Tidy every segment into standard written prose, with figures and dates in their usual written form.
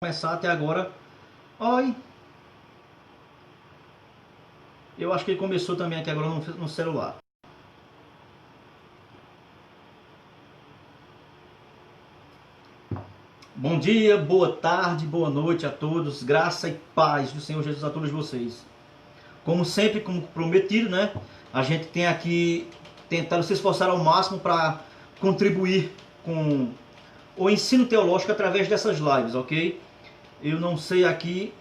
Começar até agora. Oi. Eu acho que ele começou também aqui agora no celular. Bom dia, boa tarde, boa noite a todos. Graça e paz do Senhor Jesus a todos vocês. Como sempre, como prometido, né? A gente tem aqui tentado se esforçar ao máximo para contribuir com o ensino teológico através dessas lives, ok? Eu não sei aqui.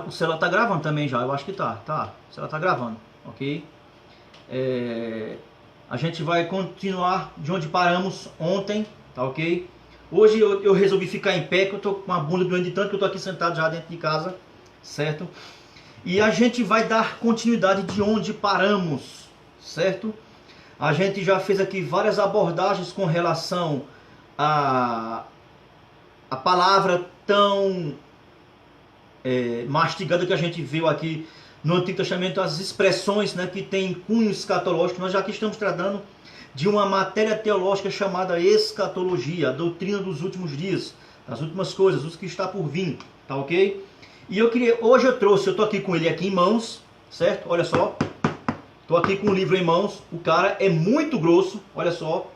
O celular tá gravando também já, eu acho que tá. O celular tá gravando, ok? A gente vai continuar de onde paramos ontem, tá ok? Hoje eu resolvi ficar em pé, que eu tô com uma bunda doendo de tanto que eu tô aqui sentado já dentro de casa, certo? E a gente vai dar continuidade de onde paramos, certo? A gente já fez aqui várias abordagens com relação a palavra tão mastigada que a gente viu aqui no Antigo Testamento, as expressões, né, que tem cunho escatológico. Nós já aqui estamos tratando de uma matéria teológica chamada escatologia, a doutrina dos últimos dias, das últimas coisas, os que está por vir, tá ok? E hoje eu tô aqui com ele aqui em mãos, certo? Olha só, tô aqui com o livro em mãos. O cara é muito grosso, olha só,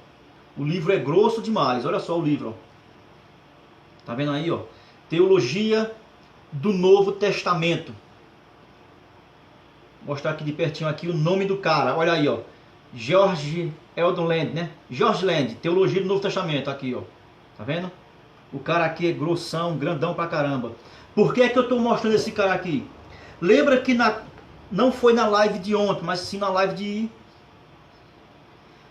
o livro é grosso demais, olha só o livro, ó. Tá vendo aí, ó? Teologia do Novo Testamento. Vou mostrar aqui de pertinho aqui o nome do cara. Olha aí, ó. George Eldon Land, né? George Land, Teologia do Novo Testamento, aqui, ó. Tá vendo? O cara aqui é grossão, grandão pra caramba. Por que é que eu tô mostrando esse cara aqui? Lembra que não foi na live de ontem, mas sim na live de...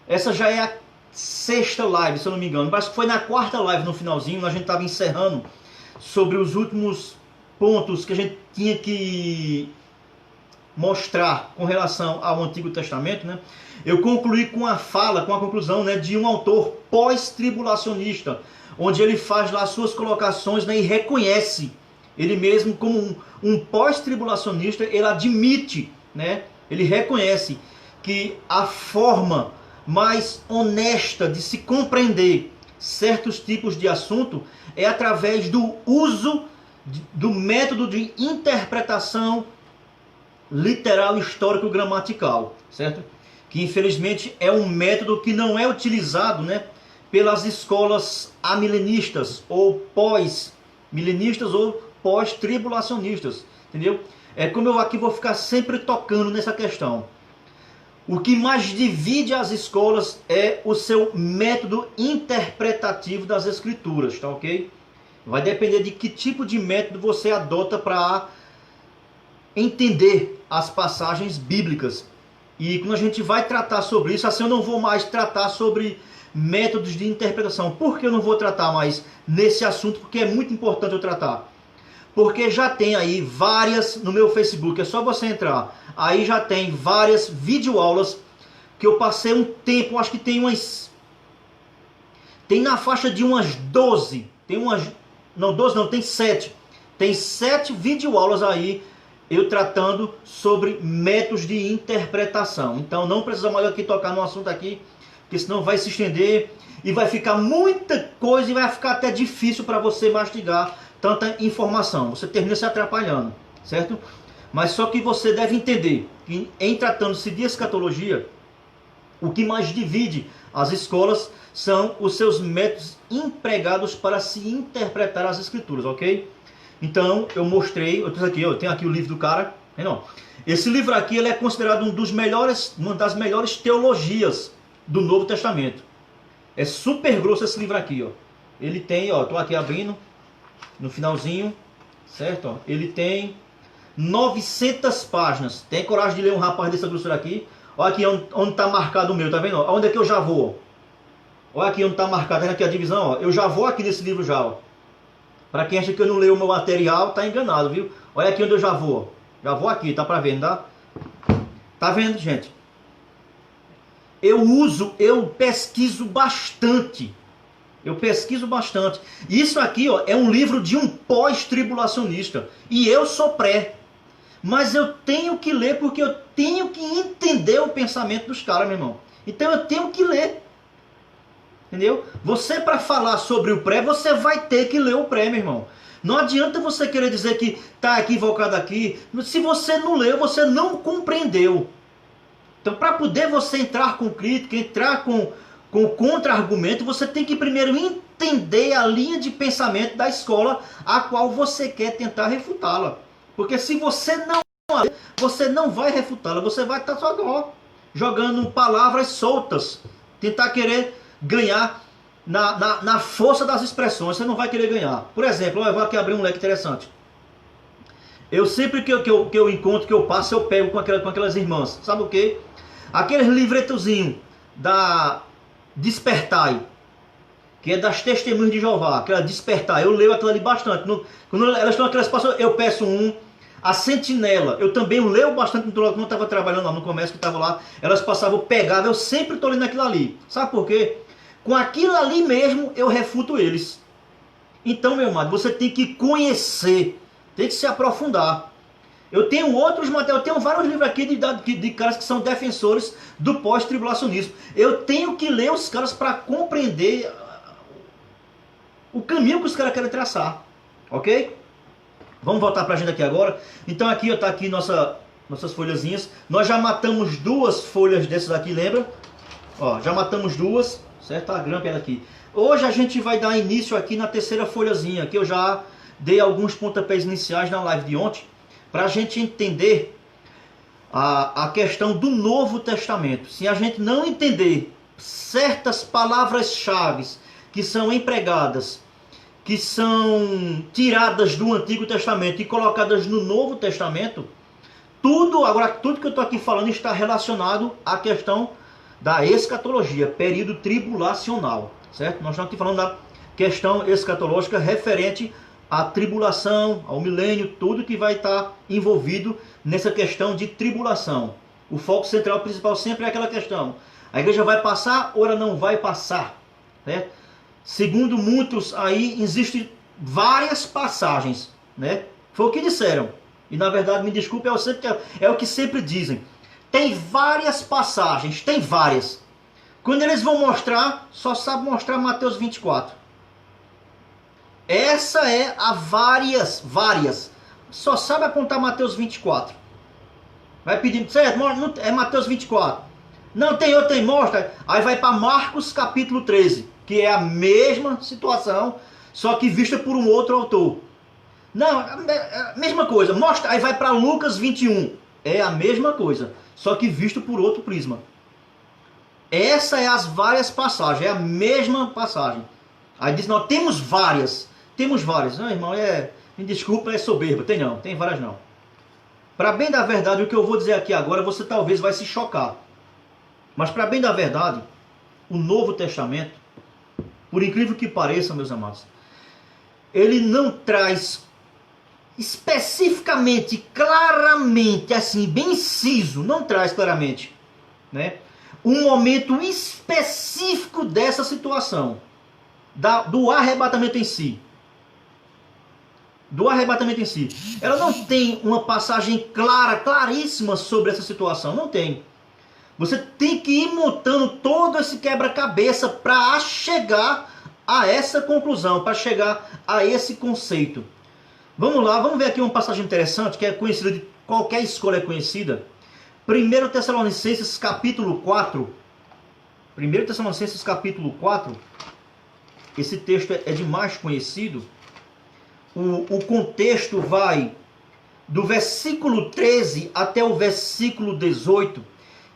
Essa já é a sexta live, se eu não me engano. Parece que foi na quarta live no finalzinho, a gente tava encerrando sobre os últimos pontos que a gente tinha que mostrar com relação ao Antigo Testamento, né? Eu concluí com a conclusão, né, de um autor pós-tribulacionista, onde ele faz lá as suas colocações, né, e reconhece ele mesmo como um pós-tribulacionista. Ele admite, né, ele reconhece que a forma mais honesta de se compreender certos tipos de assunto é através do uso do método de interpretação literal, histórico, gramatical, certo? Que infelizmente é um método que não é utilizado, né, pelas escolas amilenistas ou pós-milenistas ou pós-tribulacionistas, entendeu? É como eu aqui vou ficar sempre tocando nessa questão. O que mais divide as escolas é o seu método interpretativo das escrituras, tá ok? Vai depender de que tipo de método você adota para entender as passagens bíblicas. E quando a gente vai tratar sobre isso, assim, eu não vou mais tratar sobre métodos de interpretação. Por que eu não vou tratar mais nesse assunto? Porque é muito importante eu tratar. Porque já tem aí várias no meu Facebook, é só você entrar. Aí já tem várias videoaulas que eu passei um tempo, acho que tem umas... Tem na faixa de umas 12, tem umas... Não, 12 não, tem 7. Tem 7 videoaulas aí, eu tratando sobre métodos de interpretação. Então não precisa mais aqui tocar no assunto aqui, porque senão vai se estender e vai ficar muita coisa e vai ficar até difícil para você mastigar tanta informação. Você termina se atrapalhando, certo? Mas só que você deve entender que em tratando-se de escatologia, o que mais divide as escolas são os seus métodos empregados para se interpretar as escrituras, ok? Então eu mostrei, eu tenho aqui o livro do cara, não? Esse livro aqui ele é considerado uma das melhores teologias do Novo Testamento. É super grosso esse livro aqui, ó. Ele tem, ó, tô aqui abrindo no finalzinho, certo? Ó, ele tem 900 páginas. Tem coragem de ler um rapaz dessa grossura aqui? Olha aqui onde está marcado o meu, tá vendo? Onde é que eu já vou? Olha aqui onde está marcado, tá aqui a divisão, ó. Eu já vou aqui nesse livro já, ó. Para quem acha que eu não leio o meu material, tá enganado, viu? Olha aqui onde eu já vou. Já vou aqui, tá para ver, tá? Tá vendo, gente? Eu pesquiso bastante. Eu pesquiso bastante. Isso aqui, ó, é um livro de um pós-tribulacionista. E eu sou pré. Mas eu tenho que ler porque eu tenho que entender o pensamento dos caras, meu irmão. Então eu tenho que ler. Entendeu? Você, para falar sobre o pré, você vai ter que ler o pré, meu irmão. Não adianta você querer dizer que está equivocado aqui. Se você não leu, você não compreendeu. Então, para poder você entrar com crítica, entrar com contra-argumento, você tem que primeiro entender a linha de pensamento da escola a qual você quer tentar refutá-la. Porque se você não vai refutá-la, você vai estar só jogando palavras soltas, tentar querer ganhar na força das expressões. Você não vai querer ganhar. Por exemplo, eu vou aqui abrir um leque interessante. Eu sempre que eu encontro, que eu passo, eu pego com aquelas irmãs. Sabe o que? Aqueles livretozinhos da Despertai, que é das Testemunhas de Jeová, aquela Despertai. Eu leio aquilo ali bastante. Quando elas estão aquelas passadas, eu peço um. A Sentinela, eu também leio bastante quando eu estava trabalhando lá no comércio, que estava lá. Elas passavam, eu pegava, eu sempre estou lendo aquilo ali. Sabe por quê? Com aquilo ali mesmo, eu refuto eles. Então, meu amado, você tem que conhecer, tem que se aprofundar. Eu tenho outros materiais, eu tenho vários livros aqui de caras que são defensores do pós-tribulacionismo. Eu tenho que ler os caras para compreender o caminho que os caras querem traçar. Ok? Vamos voltar para a agenda aqui agora. Então aqui está aqui nossas folhazinhas. Nós já matamos 2 folhas dessas aqui, lembra? Ó, já matamos 2, certo? A grampa é daqui. Hoje a gente vai dar início aqui na 3ª folhazinha, que eu já dei alguns pontapés iniciais na live de ontem, para a gente entender a questão do Novo Testamento. Se a gente não entender certas palavras-chave que são empregadas, que são tiradas do Antigo Testamento e colocadas no Novo Testamento, tudo que eu estou aqui falando está relacionado à questão da escatologia, período tribulacional, certo? Nós estamos aqui falando da questão escatológica referente à tribulação, ao milênio, tudo que vai estar envolvido nessa questão de tribulação. O foco central principal sempre é aquela questão: a igreja vai passar ou ela não vai passar, certo? Segundo muitos aí, existem várias passagens, né? Foi o que disseram. E na verdade, me desculpe, é o que sempre dizem. Tem várias passagens, tem várias. Quando eles vão mostrar, só sabe mostrar Mateus 24. Essa é a várias. Só sabe apontar Mateus 24. Vai pedindo, certo, é Mateus 24. Não, tem outra, tem, mostra. Aí vai para Marcos capítulo 13, que é a mesma situação, só que vista por um outro autor. Não, a mesma coisa. Mostra, aí vai para Lucas 21. É a mesma coisa, só que visto por outro prisma. Essa é as várias passagens, é a mesma passagem. Aí diz, nós temos várias. Não, irmão, me desculpa, é soberba. Tem várias não. Para bem da verdade, o que eu vou dizer aqui agora, você talvez vai se chocar. Mas para bem da verdade, o Novo Testamento, por incrível que pareça, meus amados, ele não traz especificamente, claramente, assim, bem inciso, não traz claramente, né, um momento específico dessa situação, do arrebatamento em si. Ela não tem uma passagem claríssima sobre essa situação, não tem. Você tem que ir montando todo esse quebra-cabeça para chegar a essa conclusão, para chegar a esse conceito. Vamos lá, vamos ver aqui uma passagem interessante, que é conhecida de qualquer escola é conhecida. 1 Tessalonicenses capítulo 4. 1 Tessalonicenses capítulo 4. Esse texto é demais conhecido. O contexto vai do versículo 13 até o versículo 18,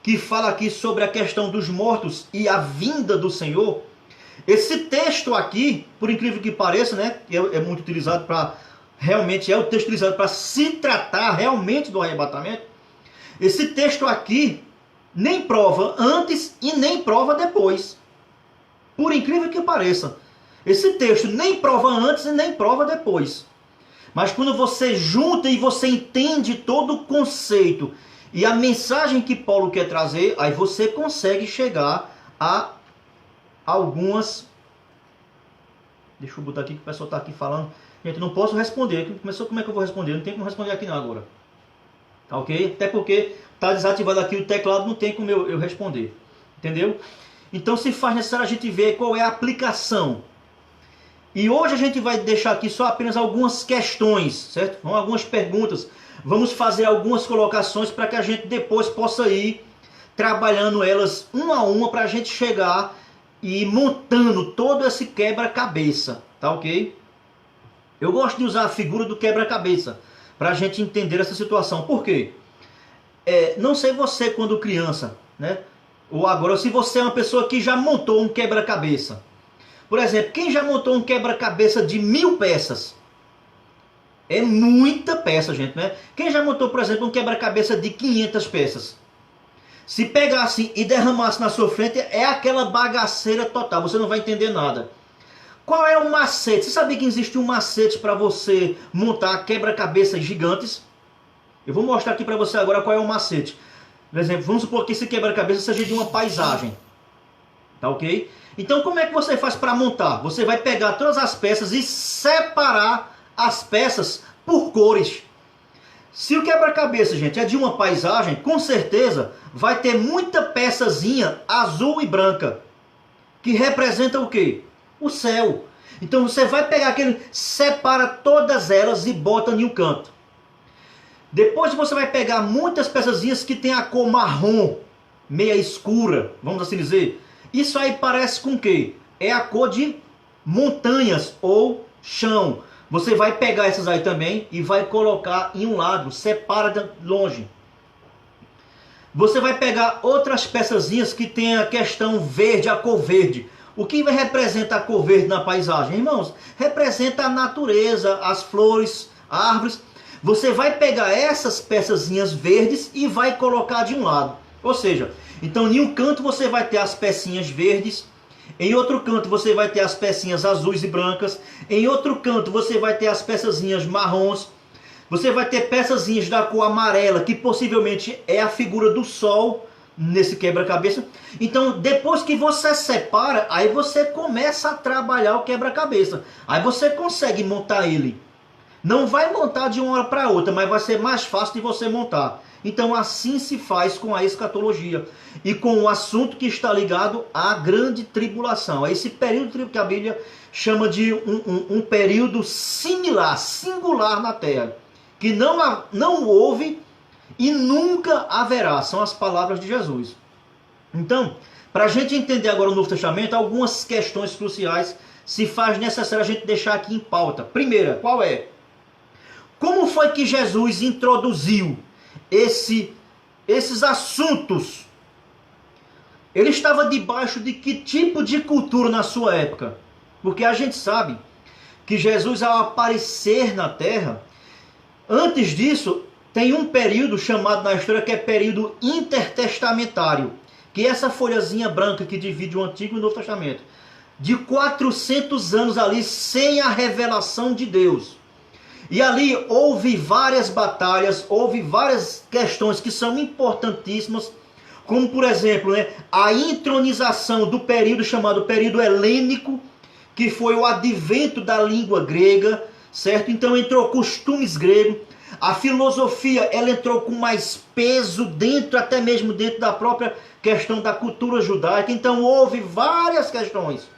que fala aqui sobre a questão dos mortos e a vinda do Senhor. Esse texto aqui, por incrível que pareça, né, é muito utilizado para... Realmente é o texto utilizado para se tratar realmente do arrebatamento. Esse texto aqui nem prova antes e nem prova depois. Por incrível que pareça. Esse texto nem prova antes e nem prova depois. Mas quando você junta e você entende todo o conceito e a mensagem que Paulo quer trazer, aí você consegue chegar a algumas... Deixa eu botar aqui que o pessoal está aqui falando. Gente, não posso responder. Começou, como é que eu vou responder? Não tem como responder aqui não agora. Ok? Até porque está desativado aqui o teclado, não tem como eu responder. Entendeu? Então se faz necessário a gente ver qual é a aplicação. E hoje a gente vai deixar aqui só apenas algumas questões, certo? Algumas perguntas. Vamos fazer algumas colocações para que a gente depois possa ir trabalhando elas uma a uma para a gente chegar e ir montando todo esse quebra-cabeça, tá ok? Eu gosto de usar a figura do quebra-cabeça para a gente entender essa situação. Por quê? Não sei você quando criança, né? Ou agora, se você é uma pessoa que já montou um quebra-cabeça. Por exemplo, quem já montou um quebra-cabeça de 1000 peças? É muita peça, gente, né? Quem já montou, por exemplo, um quebra-cabeça de 500 peças? Se pegasse e derramasse na sua frente, é aquela bagaceira total, você não vai entender nada. Qual é o macete? Você sabia que existe um macete para você montar quebra-cabeças gigantes? Eu vou mostrar aqui para você agora qual é o macete. Por exemplo, vamos supor que esse quebra-cabeça seja de uma paisagem. Tá ok? Então como é que você faz para montar? Você vai pegar todas as peças e separar as peças por cores. Se o quebra-cabeça, gente, é de uma paisagem, com certeza vai ter muita peçazinha azul e branca. Que representa o quê? O céu. Então você vai pegar aquele, separa todas elas e bota em um canto. Depois você vai pegar muitas peçazinhas que tem a cor marrom, meia escura, vamos assim dizer. Isso aí parece com o quê? É a cor de montanhas ou chão. Você vai pegar essas aí também e vai colocar em um lado, separa de longe. Você vai pegar outras peçazinhas que tem a questão verde, a cor verde. O que vai representar a cor verde na paisagem, irmãos? Representa a natureza, as flores, árvores. Você vai pegar essas peçazinhas verdes e vai colocar de um lado. Ou seja, então em um canto você vai ter as pecinhas verdes, em outro canto você vai ter as pecinhas azuis e brancas, em outro canto você vai ter as peçazinhas marrons, você vai ter peçazinhas da cor amarela, que possivelmente é a figura do sol nesse quebra-cabeça. Então depois que você separa, aí você começa a trabalhar o quebra-cabeça. Aí você consegue montar ele. Não vai montar de uma hora para outra, mas vai ser mais fácil de você montar. Então assim se faz com a escatologia e com o assunto que está ligado à grande tribulação. Esse período que a Bíblia chama de um período similar, singular na Terra, que não houve e nunca haverá. São as palavras de Jesus. Então, para a gente entender agora o Novo Testamento, algumas questões cruciais se faz necessário a gente deixar aqui em pauta. Primeira, qual é? Como foi que Jesus introduziu esses assuntos? Ele estava debaixo de que tipo de cultura na sua época? Porque a gente sabe que Jesus, ao aparecer na terra, antes disso, tem um período chamado na história que é período intertestamentário, que é essa folhazinha branca que divide o Antigo e o Novo Testamento, de 400 anos ali sem a revelação de Deus. E ali houve várias batalhas, houve várias questões que são importantíssimas, como por exemplo, a intronização do período chamado período helênico, que foi o advento da língua grega, certo? Então entrou costumes gregos, a filosofia ela entrou com mais peso dentro, até mesmo dentro da própria questão da cultura judaica. Então houve várias questões.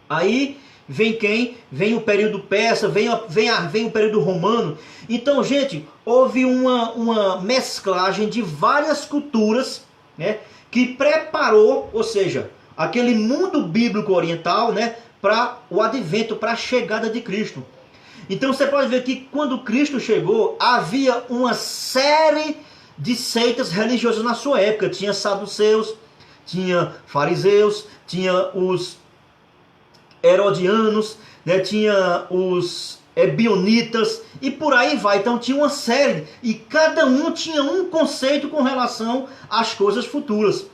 Aí vem quem? Vem o período persa, vem o período romano. Então, gente, houve uma mesclagem de várias culturas, né, que preparou, ou seja, aquele mundo bíblico oriental, né, para o advento, para a chegada de Cristo. Então você pode ver que quando Cristo chegou, havia uma série de seitas religiosas na sua época. Tinha saduceus, tinha fariseus, tinha os herodianos, né? Tinha os ebionitas e por aí vai. Então tinha uma série e cada um tinha um conceito com relação às coisas futuras.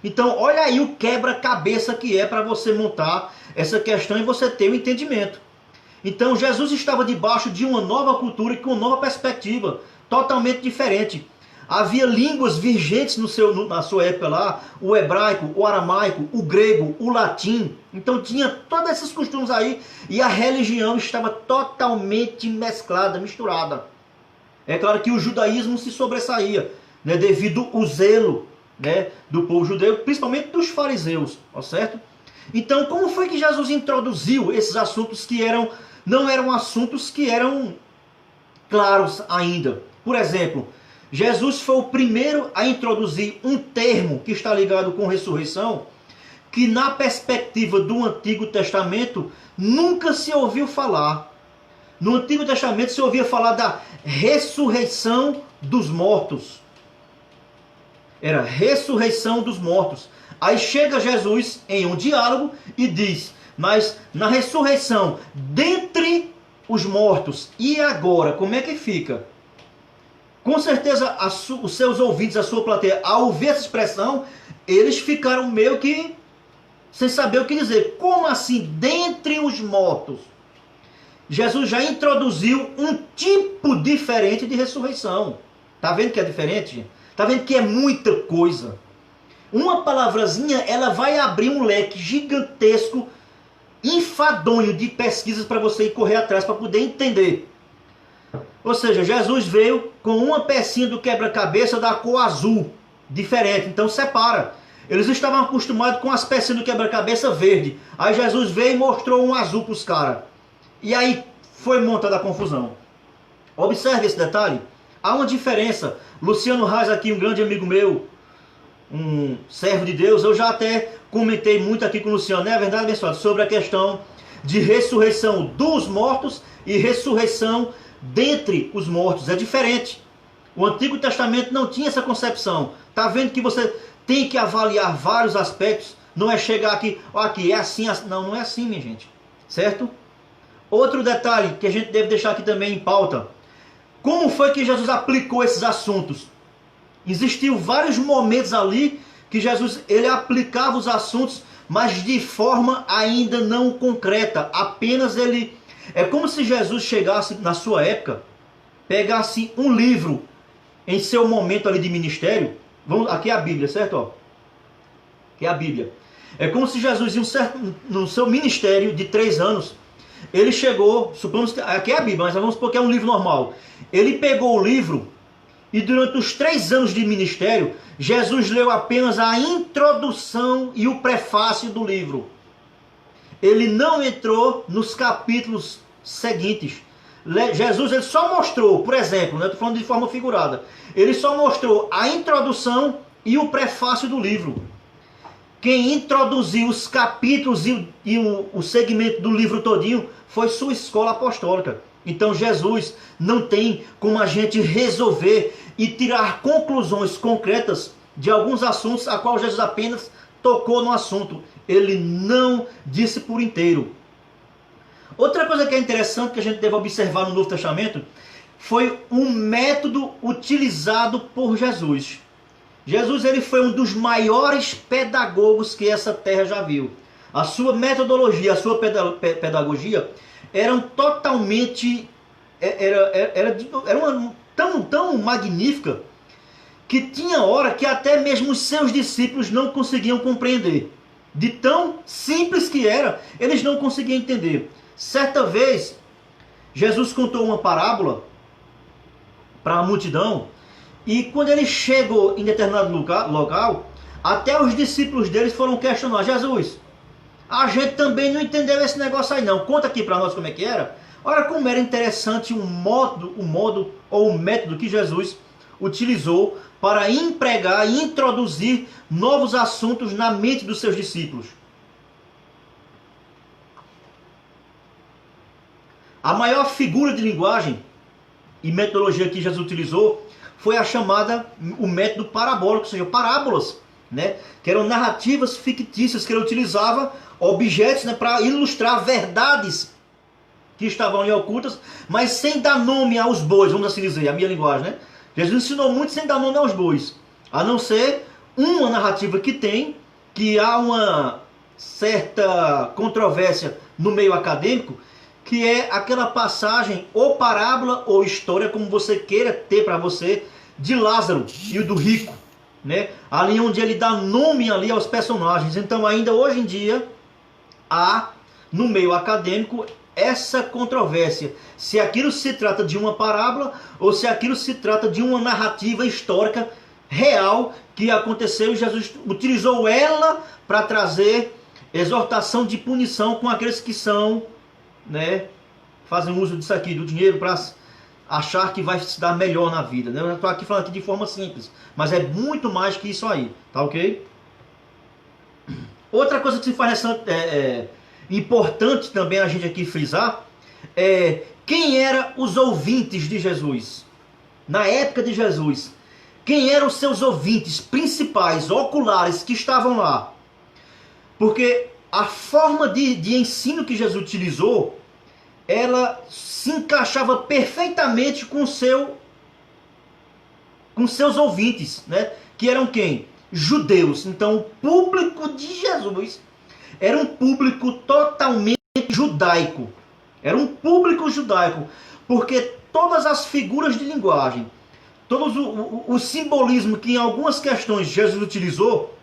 Então olha aí o quebra-cabeça que é para você montar essa questão e você ter o entendimento. Então Jesus estava debaixo de uma nova cultura e com uma nova perspectiva, totalmente diferente. Havia línguas vigentes na sua época lá, o hebraico, o aramaico, o grego, o latim. Então tinha todos esses costumes aí e a religião estava totalmente mesclada, misturada. É claro que o judaísmo se sobressaía, né, devido ao zelo né, do povo judeu, principalmente dos fariseus, tá certo? Então, como foi que Jesus introduziu esses assuntos que não eram assuntos que eram claros ainda? Por exemplo, Jesus foi o primeiro a introduzir um termo que está ligado com ressurreição, que na perspectiva do Antigo Testamento nunca se ouviu falar. No Antigo Testamento se ouvia falar da ressurreição dos mortos. Era ressurreição dos mortos. Aí chega Jesus em um diálogo e diz: mas na ressurreição dentre os mortos, e agora, como é que fica? Com certeza os seus ouvintes, a sua plateia, ao ouvir essa expressão, eles ficaram meio que sem saber o que dizer. Como assim, dentre os mortos? Jesus já introduziu um tipo diferente de ressurreição. Tá vendo que é diferente? Tá vendo que é muita coisa? Uma palavrazinha, ela vai abrir um leque gigantesco, enfadonho de pesquisas para você ir correr atrás para poder entender. Ou seja, Jesus veio com uma pecinha do quebra-cabeça da cor azul, diferente, então separa. Eles estavam acostumados com as pecinhas do quebra-cabeça verde. Aí Jesus veio e mostrou um azul para os caras. E aí foi montada a confusão. Observe esse detalhe. Há uma diferença. Luciano Reis aqui, um grande amigo meu, um servo de Deus, eu já até comentei muito aqui com o Luciano, não é verdade, abençoado, sobre a questão de ressurreição dos mortos e ressurreição dentre os mortos. É diferente. O Antigo Testamento não tinha essa concepção. Tá vendo que você tem que avaliar vários aspectos, não é chegar aqui, aqui é assim, assim. Não, não é assim, minha gente. Certo? Outro detalhe que a gente deve deixar aqui também em pauta. Como foi que Jesus aplicou esses assuntos? Existiam vários momentos ali que Jesus ele aplicava os assuntos, mas de forma ainda não concreta. Apenas ele... É como se Jesus chegasse na sua época, pegasse um livro em seu momento ali de ministério. Aqui é a Bíblia, certo? Ó, aqui é a Bíblia. É como se Jesus, no seu ministério de 3 anos, ele chegou, supomos que aqui é a Bíblia, mas vamos supor que é um livro normal. Ele pegou o livro e durante os 3 anos de ministério, Jesus leu apenas a introdução e o prefácio do livro. Ele não entrou nos capítulos seguintes. Jesus ele só mostrou, por exemplo, estou falando de forma figurada, ele só mostrou a introdução e o prefácio do livro. Quem introduziu os capítulos e o segmento do livro todinho foi sua escola apostólica. Então Jesus não tem como a gente resolver e tirar conclusões concretas de alguns assuntos a qual Jesus apenas tocou no assunto. Ele não disse por inteiro. Outra coisa que é interessante que a gente deve observar no Novo Testamento foi um método utilizado por Jesus. Jesus ele foi um dos maiores pedagogos que essa terra já viu. A sua metodologia, a sua pedagogia eram totalmente tão magnífica que tinha hora que até mesmo os seus discípulos não conseguiam compreender. De tão simples que era, eles não conseguiam entender. Certa vez, Jesus contou uma parábola para a multidão, e quando ele chegou em determinado local, até os discípulos deles foram questionar: Jesus, a gente também não entendeu esse negócio aí não, conta aqui para nós como é que era. Olha como era interessante o modo ou o método que Jesus utilizou para empregar e introduzir novos assuntos na mente dos seus discípulos. A maior figura de linguagem e metodologia que Jesus utilizou foi a chamada, o método parabólico, ou seja, parábolas, né? Que eram narrativas fictícias que ele utilizava, objetos, né, para ilustrar verdades que estavam ali ocultas, mas sem dar nome aos bois, vamos assim dizer, a minha linguagem, né? Jesus ensinou muito sem dar nome aos bois, a não ser uma narrativa que há uma certa controvérsia no meio acadêmico, que é aquela passagem, ou parábola, ou história, como você queira ter para você, de Lázaro e o do rico, né? Ali onde ele dá nome ali aos personagens. Então ainda hoje em dia, há no meio acadêmico essa controvérsia, se aquilo se trata de uma parábola, ou se aquilo se trata de uma narrativa histórica real que aconteceu e Jesus utilizou ela para trazer exortação de punição com aqueles que são, né, fazem uso disso aqui, do dinheiro, para achar que vai se dar melhor na vida. Né? Eu estou aqui falando aqui de forma simples, mas é muito mais que isso aí, tá ok? Outra coisa que se faz importante também a gente aqui frisar é quem eram os ouvintes de Jesus. Na época de Jesus, quem eram os seus ouvintes principais, oculares, que estavam lá? Porque a forma de ensino que Jesus utilizou, ela se encaixava perfeitamente com seus ouvintes, né? Que eram quem? Judeus. Então o público de Jesus era um público totalmente judaico. Era um público judaico, porque todas as figuras de linguagem, todo o simbolismo que em algumas questões Jesus utilizou,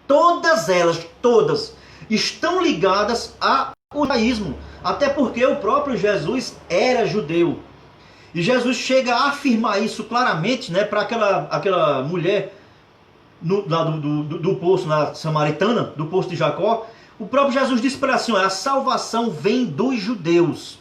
todas elas, todas, estão ligadas ao judaísmo. Até porque o próprio Jesus era judeu. E Jesus chega a afirmar isso claramente, né, para aquela mulher lá do poço, na samaritana, do poço de Jacó. O próprio Jesus disse para ela assim: a salvação vem dos judeus.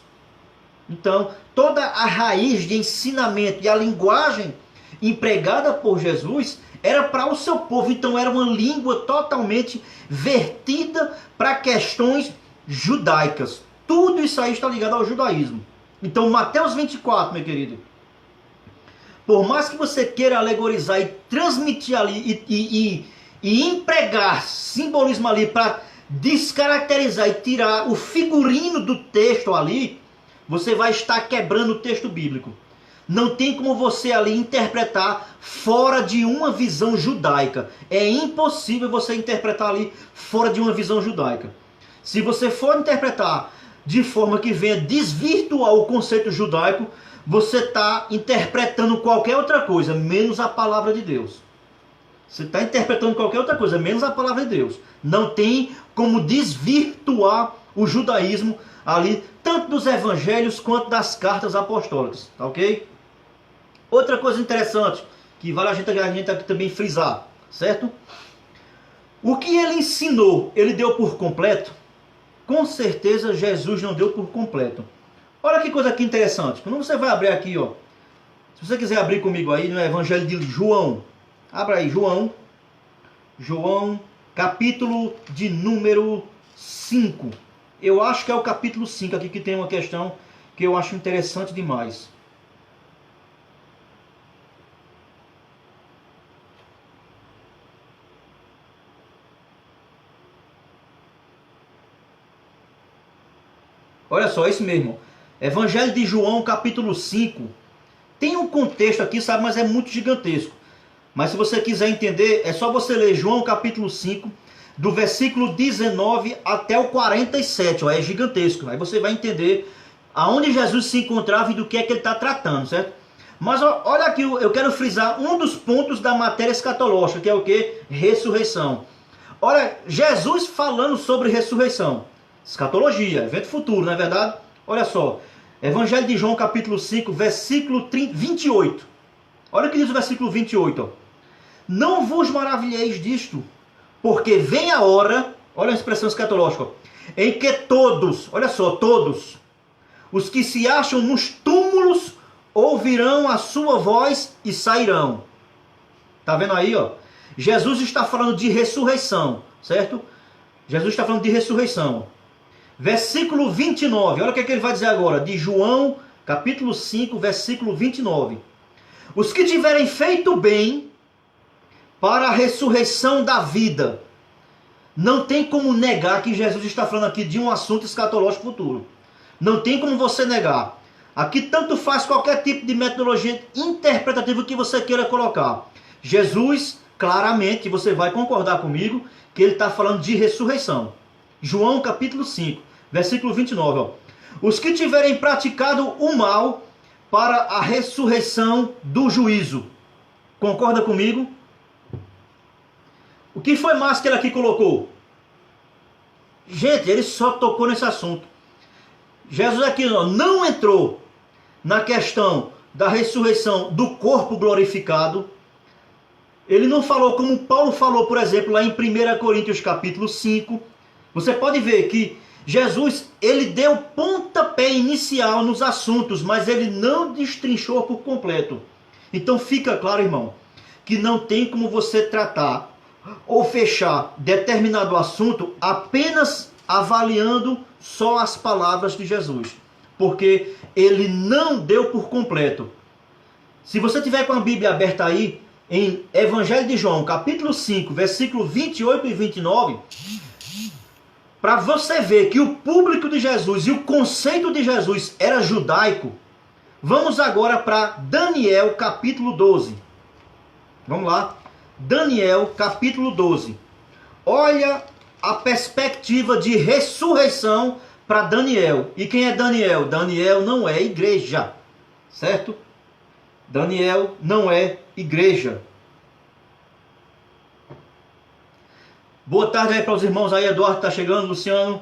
Então, toda a raiz de ensinamento e a linguagem empregada por Jesus era para o seu povo. Então, era uma língua totalmente vertida para questões judaicas. Tudo isso aí está ligado ao judaísmo. Então, Mateus 24, meu querido, por mais que você queira alegorizar e transmitir ali e empregar simbolismo ali para descaracterizar e tirar o figurino do texto ali, você vai estar quebrando o texto bíblico. Não tem como você ali interpretar fora de uma visão judaica. É impossível você interpretar ali fora de uma visão judaica. Se você for interpretar de forma que venha desvirtuar o conceito judaico, você está interpretando qualquer outra coisa, menos a palavra de Deus. Você está interpretando qualquer outra coisa, menos a palavra de Deus. Não tem como desvirtuar o judaísmo ali, tanto dos evangelhos quanto das cartas apostólicas, tá ok? Outra coisa interessante, que vale a gente aqui também frisar, certo? O que ele ensinou, ele deu por completo? Com certeza Jesus não deu por completo. Olha que coisa aqui interessante. Quando você vai abrir aqui, ó, se você quiser abrir comigo aí no Evangelho de João, abra aí João, capítulo de número 5. Eu acho que é o capítulo 5 aqui que tem uma questão que eu acho interessante demais. Olha só, é isso mesmo. Evangelho de João, capítulo 5. Tem um contexto aqui, sabe, mas é muito gigantesco. Mas se você quiser entender, é só você ler João, capítulo 5, do versículo 19 até o 47. Ó, é gigantesco. Aí você vai entender aonde Jesus se encontrava e do que é que ele está tratando, certo? Mas ó, olha aqui, eu quero frisar um dos pontos da matéria escatológica, que é o que? Ressurreição. Olha, Jesus falando sobre ressurreição. Escatologia, evento futuro, não é verdade? Olha só, Evangelho de João, capítulo 5, versículo 28. Olha o que diz o versículo 28. Ó. Não vos maravilheis disto, porque vem a hora, olha a expressão escatológica, ó, em que todos, olha só, todos, os que se acham nos túmulos, ouvirão a sua voz e sairão. Tá vendo aí, ó? Jesus está falando de ressurreição, certo? Jesus está falando de ressurreição. Versículo 29, olha o que ele vai dizer agora, de João, capítulo 5, versículo 29. Os que tiverem feito bem para a ressurreição da vida. Não tem como negar que Jesus está falando aqui de um assunto escatológico futuro. Não tem como você negar. Aqui tanto faz qualquer tipo de metodologia interpretativa que você queira colocar. Jesus, claramente, você vai concordar comigo, que ele está falando de ressurreição. João capítulo 5, versículo 29. Ó. Os que tiverem praticado o mal para a ressurreição do juízo. Concorda comigo? O que foi mais que ele aqui colocou? Gente, ele só tocou nesse assunto. Jesus aqui ó, não entrou na questão da ressurreição do corpo glorificado. Ele não falou como Paulo falou, por exemplo, lá em 1 Coríntios capítulo 5. Você pode ver que Jesus, ele deu pontapé inicial nos assuntos, mas ele não destrinchou por completo. Então fica claro, irmão, que não tem como você tratar ou fechar determinado assunto apenas avaliando só as palavras de Jesus, porque ele não deu por completo. Se você tiver com a Bíblia aberta aí, em Evangelho de João, capítulo 5, versículo 28 e 29, para você ver que o público de Jesus e o conceito de Jesus era judaico, vamos agora para Daniel, capítulo 12. Vamos lá. Daniel, capítulo 12. Olha a perspectiva de ressurreição para Daniel. E quem é Daniel? Daniel não é igreja, certo? Daniel não é igreja. Boa tarde aí para os irmãos aí, Eduardo está chegando, Luciano,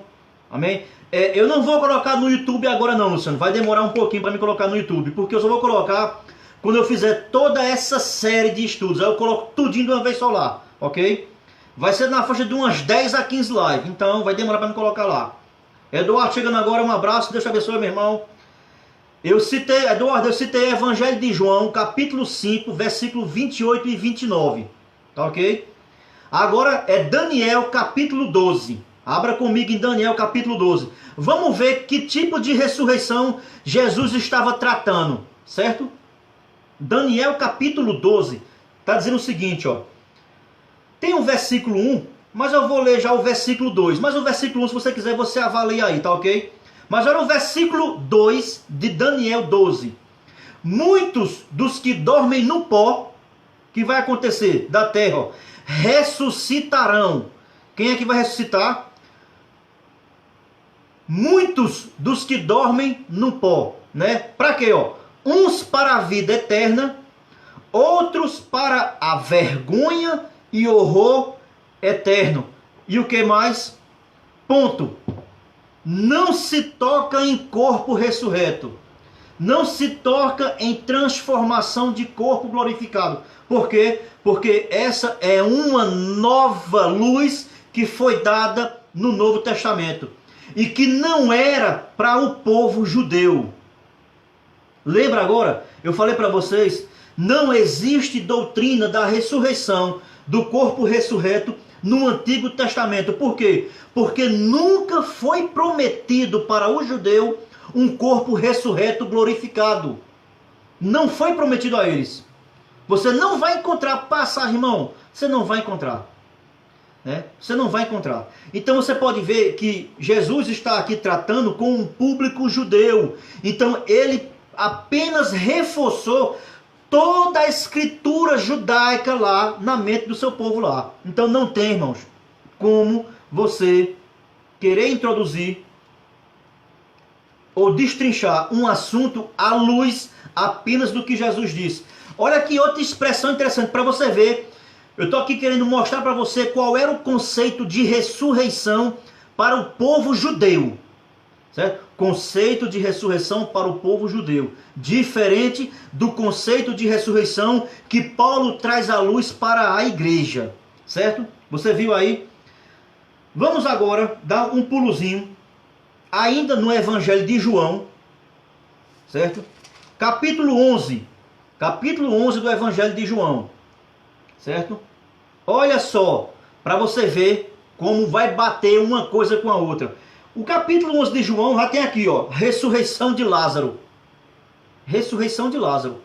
amém? Eu não vou colocar no YouTube agora não, Luciano, vai demorar um pouquinho para me colocar no YouTube, porque eu só vou colocar quando eu fizer toda essa série de estudos, aí eu coloco tudinho de uma vez só lá, ok? Vai ser na faixa de umas 10 a 15 lives, então vai demorar para me colocar lá. Eduardo chegando agora, um abraço, Deus te abençoe, meu irmão. Eduardo, eu citei Evangelho de João, capítulo 5, versículo 28 e 29. Tá ok? Agora é Daniel, capítulo 12. Abra comigo em Daniel, capítulo 12. Vamos ver que tipo de ressurreição Jesus estava tratando, certo? Daniel, capítulo 12, está dizendo o seguinte, ó. Tem o versículo 1, mas eu vou ler já o versículo 2. Mas o versículo 1, se você quiser, você avalia aí, tá ok? Mas olha o versículo 2 de Daniel 12. Muitos dos que dormem no pó, que vai acontecer da terra, ó, ressuscitarão. Quem é que vai ressuscitar? Muitos dos que dormem no pó, né? Para quê, ó? Uns para a vida eterna, outros para a vergonha e horror eterno. E o que mais? Ponto. Não se toca em corpo ressurreto. Não se toca em transformação de corpo glorificado. Por quê? Porque essa é uma nova luz que foi dada no Novo Testamento. E que não era para o povo judeu. Lembra agora? Eu falei para vocês, não existe doutrina da ressurreição do corpo ressurreto no Antigo Testamento. Por quê? Porque nunca foi prometido para o judeu um corpo ressurreto glorificado. Não foi prometido a eles. Você não vai encontrar passagem, irmão. Você não vai encontrar. Né? Você não vai encontrar. Então você pode ver que Jesus está aqui tratando com um público judeu. Então ele apenas reforçou toda a escritura judaica lá na mente do seu povo lá. Então não tem, irmãos, como você querer introduzir ou destrinchar um assunto à luz apenas do que Jesus disse. Olha aqui outra expressão interessante para você ver. Eu estou aqui querendo mostrar para você qual era o conceito de ressurreição para o povo judeu. Certo? Conceito de ressurreição para o povo judeu. Diferente do conceito de ressurreição que Paulo traz à luz para a igreja. Certo? Você viu aí? Vamos agora dar um pulozinho. Ainda no Evangelho de João. Certo? Capítulo 11. Capítulo 11 do Evangelho de João. Certo? Olha só, para você ver como vai bater uma coisa com a outra. O capítulo 11 de João já tem aqui, ó, ressurreição de Lázaro. Ressurreição de Lázaro.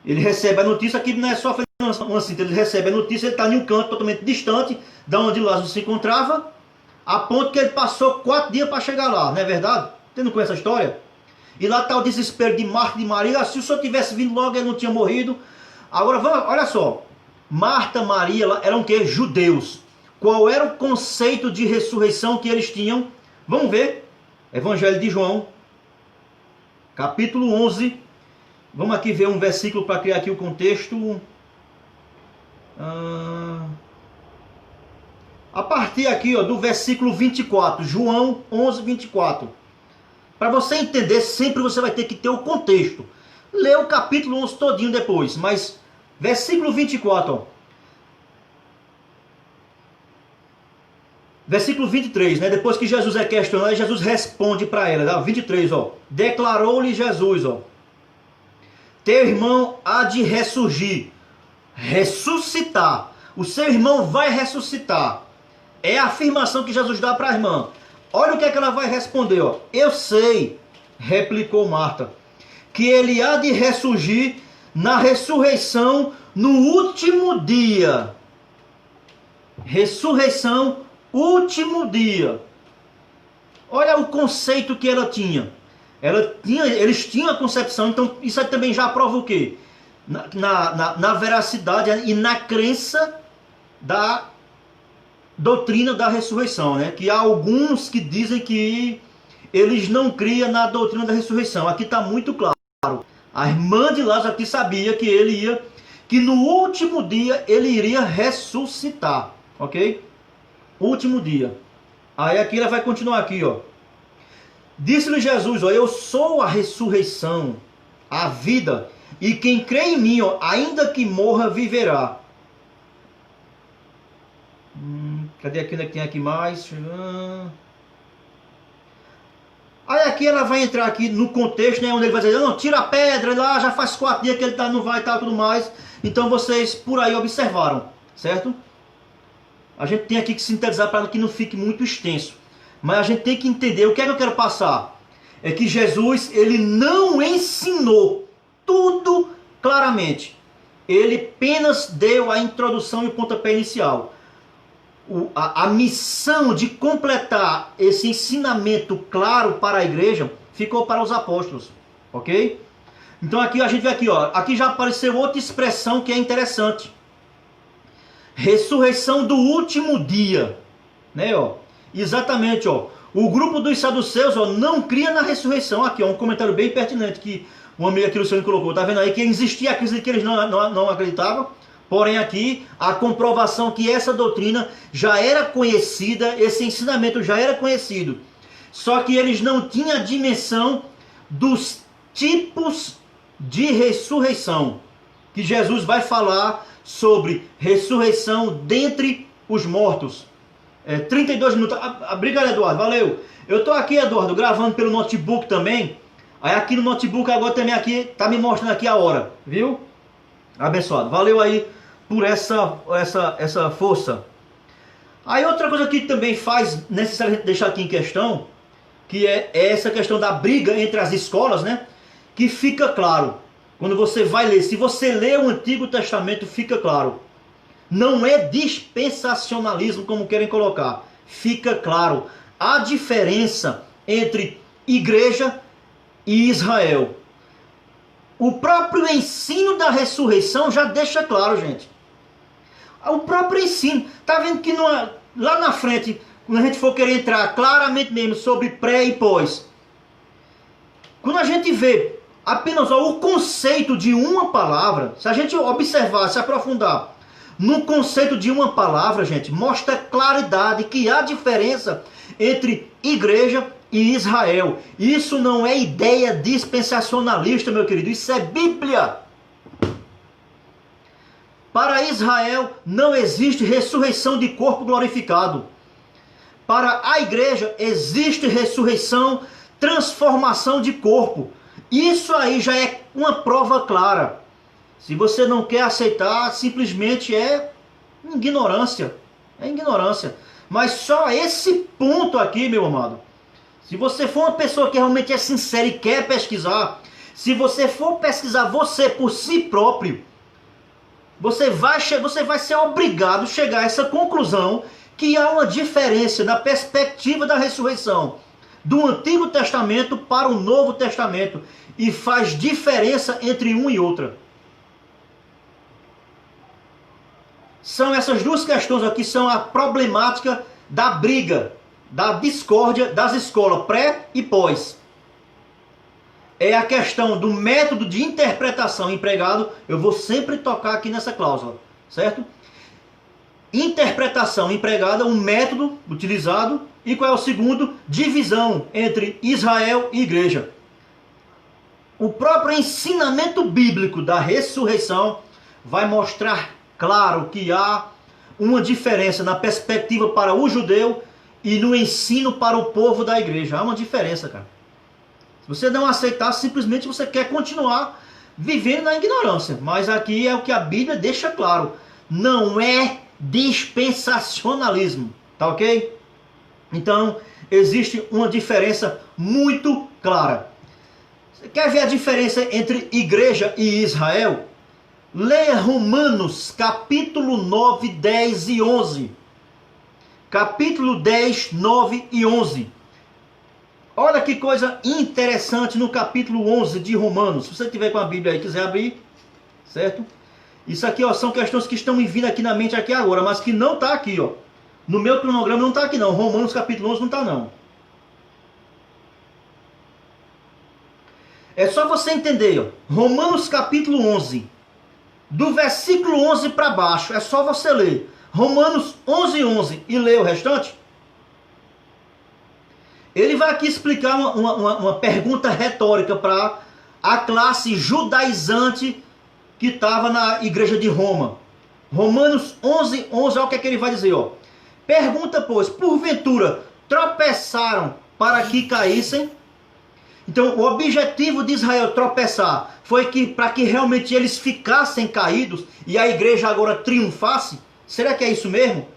Ele recebe a notícia que não é só uma cinta, ele recebe a notícia, ele está em um canto totalmente distante da onde Lázaro se encontrava, a ponto que ele passou 4 dias para chegar lá, não é verdade? Você não conhece a história? E lá está o desespero de Marta e de Maria. Se o senhor tivesse vindo logo, ele não tinha morrido. Agora, olha só. Marta e Maria eram o quê? Judeus. Qual era o conceito de ressurreição que eles tinham? Vamos ver. Evangelho de João, capítulo 11. Vamos aqui ver um versículo para criar aqui o contexto. A partir aqui, ó, do versículo 24. João 11, 24. Para você entender, sempre você vai ter que ter o contexto. Lê o capítulo 11 todinho depois, mas Versículo 24, ó. Versículo 23, né? Depois que Jesus é questionado, Jesus responde para ela, tá? 23, ó. Declarou-lhe Jesus, ó. Teu irmão há de ressurgir, ressuscitar. O seu irmão vai ressuscitar. É a afirmação que Jesus dá para a irmã. Olha o que é que ela vai responder, ó. Eu sei, replicou Marta, que ele há de ressurgir na ressurreição no último dia. Ressurreição, último dia. Olha o conceito que ela tinha. Eles tinham a concepção, então isso aí também já prova o quê? Na veracidade e na crença da doutrina da ressurreição, né? Que há alguns que dizem que eles não criam na doutrina da ressurreição. Aqui está muito claro. A irmã de Lázaro aqui sabia que no último dia ele iria ressuscitar, ok? Último dia. Aí aqui ela vai continuar aqui, ó. Disse-lhe Jesus, ó, eu sou a ressurreição, a vida, e quem crê em mim, ó, ainda que morra, viverá. Cadê aqui? Onde é que tem aqui mais? Aí aqui ela vai entrar aqui no contexto, né, onde ele vai dizer, não, tira a pedra, lá já faz 4 dias que ele não vai estar, tudo mais. Então vocês por aí observaram, certo? A gente tem aqui que sintetizar para que não fique muito extenso. Mas a gente tem que entender o que é que eu quero passar. É que Jesus, ele não ensinou tudo claramente. Ele apenas deu a introdução e o pontapé inicial. A missão de completar esse ensinamento claro para a igreja ficou para os apóstolos, ok? Então aqui a gente vê aqui, ó, aqui já apareceu outra expressão que é interessante. Ressurreição do último dia, né, ó? Exatamente, ó. O grupo dos saduceus, ó, não cria na ressurreição. Aqui, ó, um comentário bem pertinente que um amigo aqui, Luciano, colocou. Tá vendo aí que existia a crise de que eles não acreditavam? Porém aqui, a comprovação que essa doutrina já era conhecida, esse ensinamento já era conhecido. Só que eles não tinham a dimensão dos tipos de ressurreição. Que Jesus vai falar sobre ressurreição dentre os mortos. 32 minutos. Obrigado, Eduardo. Valeu. Eu tô aqui, Eduardo, gravando pelo notebook também. Aí aqui no notebook agora também aqui tá me mostrando aqui a hora, viu? Abençoado. Valeu aí por essa força. Aí outra coisa que também faz necessário deixar aqui em questão, que é essa questão da briga entre as escolas, né? Que fica claro. Quando você vai ler, se você lê o Antigo Testamento, fica claro. Não é dispensacionalismo como querem colocar. Fica claro a diferença entre igreja e Israel. O próprio ensino da ressurreição já deixa claro, gente. O próprio ensino. Está vendo que lá na frente, quando a gente for querer entrar claramente mesmo sobre pré e pós, quando a gente vê apenas o conceito de uma palavra, se a gente observar, se aprofundar no conceito de uma palavra, gente, mostra claridade que há diferença entre igreja e Israel. Isso não é ideia dispensacionalista, meu querido, isso é Bíblia. Para Israel não existe ressurreição de corpo glorificado. Para a igreja existe ressurreição, transformação de corpo. Isso aí já é uma prova clara. Se você não quer aceitar, simplesmente é ignorância. É ignorância. Mas só esse ponto aqui, meu amado. Se você for uma pessoa que realmente é sincera e quer pesquisar, se você for pesquisar você por si próprio, você vai ser obrigado a chegar a essa conclusão que há uma diferença na perspectiva da ressurreição do Antigo Testamento para o Novo Testamento. E faz diferença entre uma e outra. São essas duas questões aqui, são a problemática da briga, da discórdia das escolas pré e pós. É a questão do método de interpretação empregado. Eu vou sempre tocar aqui nessa cláusula, certo? Interpretação empregada, um método utilizado. E qual é o segundo? Divisão entre Israel e igreja. O próprio ensinamento bíblico da ressurreição vai mostrar claro que há uma diferença na perspectiva para o judeu e no ensino para o povo da igreja. Há uma diferença, cara. Se você não aceitar, simplesmente você quer continuar vivendo na ignorância. Mas aqui é o que a Bíblia deixa claro. Não é dispensacionalismo, tá ok? Então, existe uma diferença muito clara. Você quer ver a diferença entre igreja e Israel? Leia Romanos, capítulo 9, 10 e 11. Capítulo 10, 9 e 11. Olha que coisa interessante no capítulo 11 de Romanos. Se você tiver com a Bíblia aí e quiser abrir, certo? Isso aqui, ó, são questões que estão me vindo aqui na mente aqui agora, mas que não está aqui, ó. No meu cronograma não está aqui não. Romanos capítulo 11 não está não. É só você entender, ó. Romanos capítulo 11. Do versículo 11 para baixo. É só você ler. Romanos 11, 11 e ler o restante. Ele vai aqui explicar uma pergunta retórica para a classe judaizante que estava na igreja de Roma. Romanos 11, 11, olha o que é que ele vai dizer, ó. Pergunta, pois, porventura tropeçaram para que caíssem? Então, o objetivo de Israel tropeçar foi que para que realmente eles ficassem caídos e a igreja agora triunfasse? Será que é isso mesmo?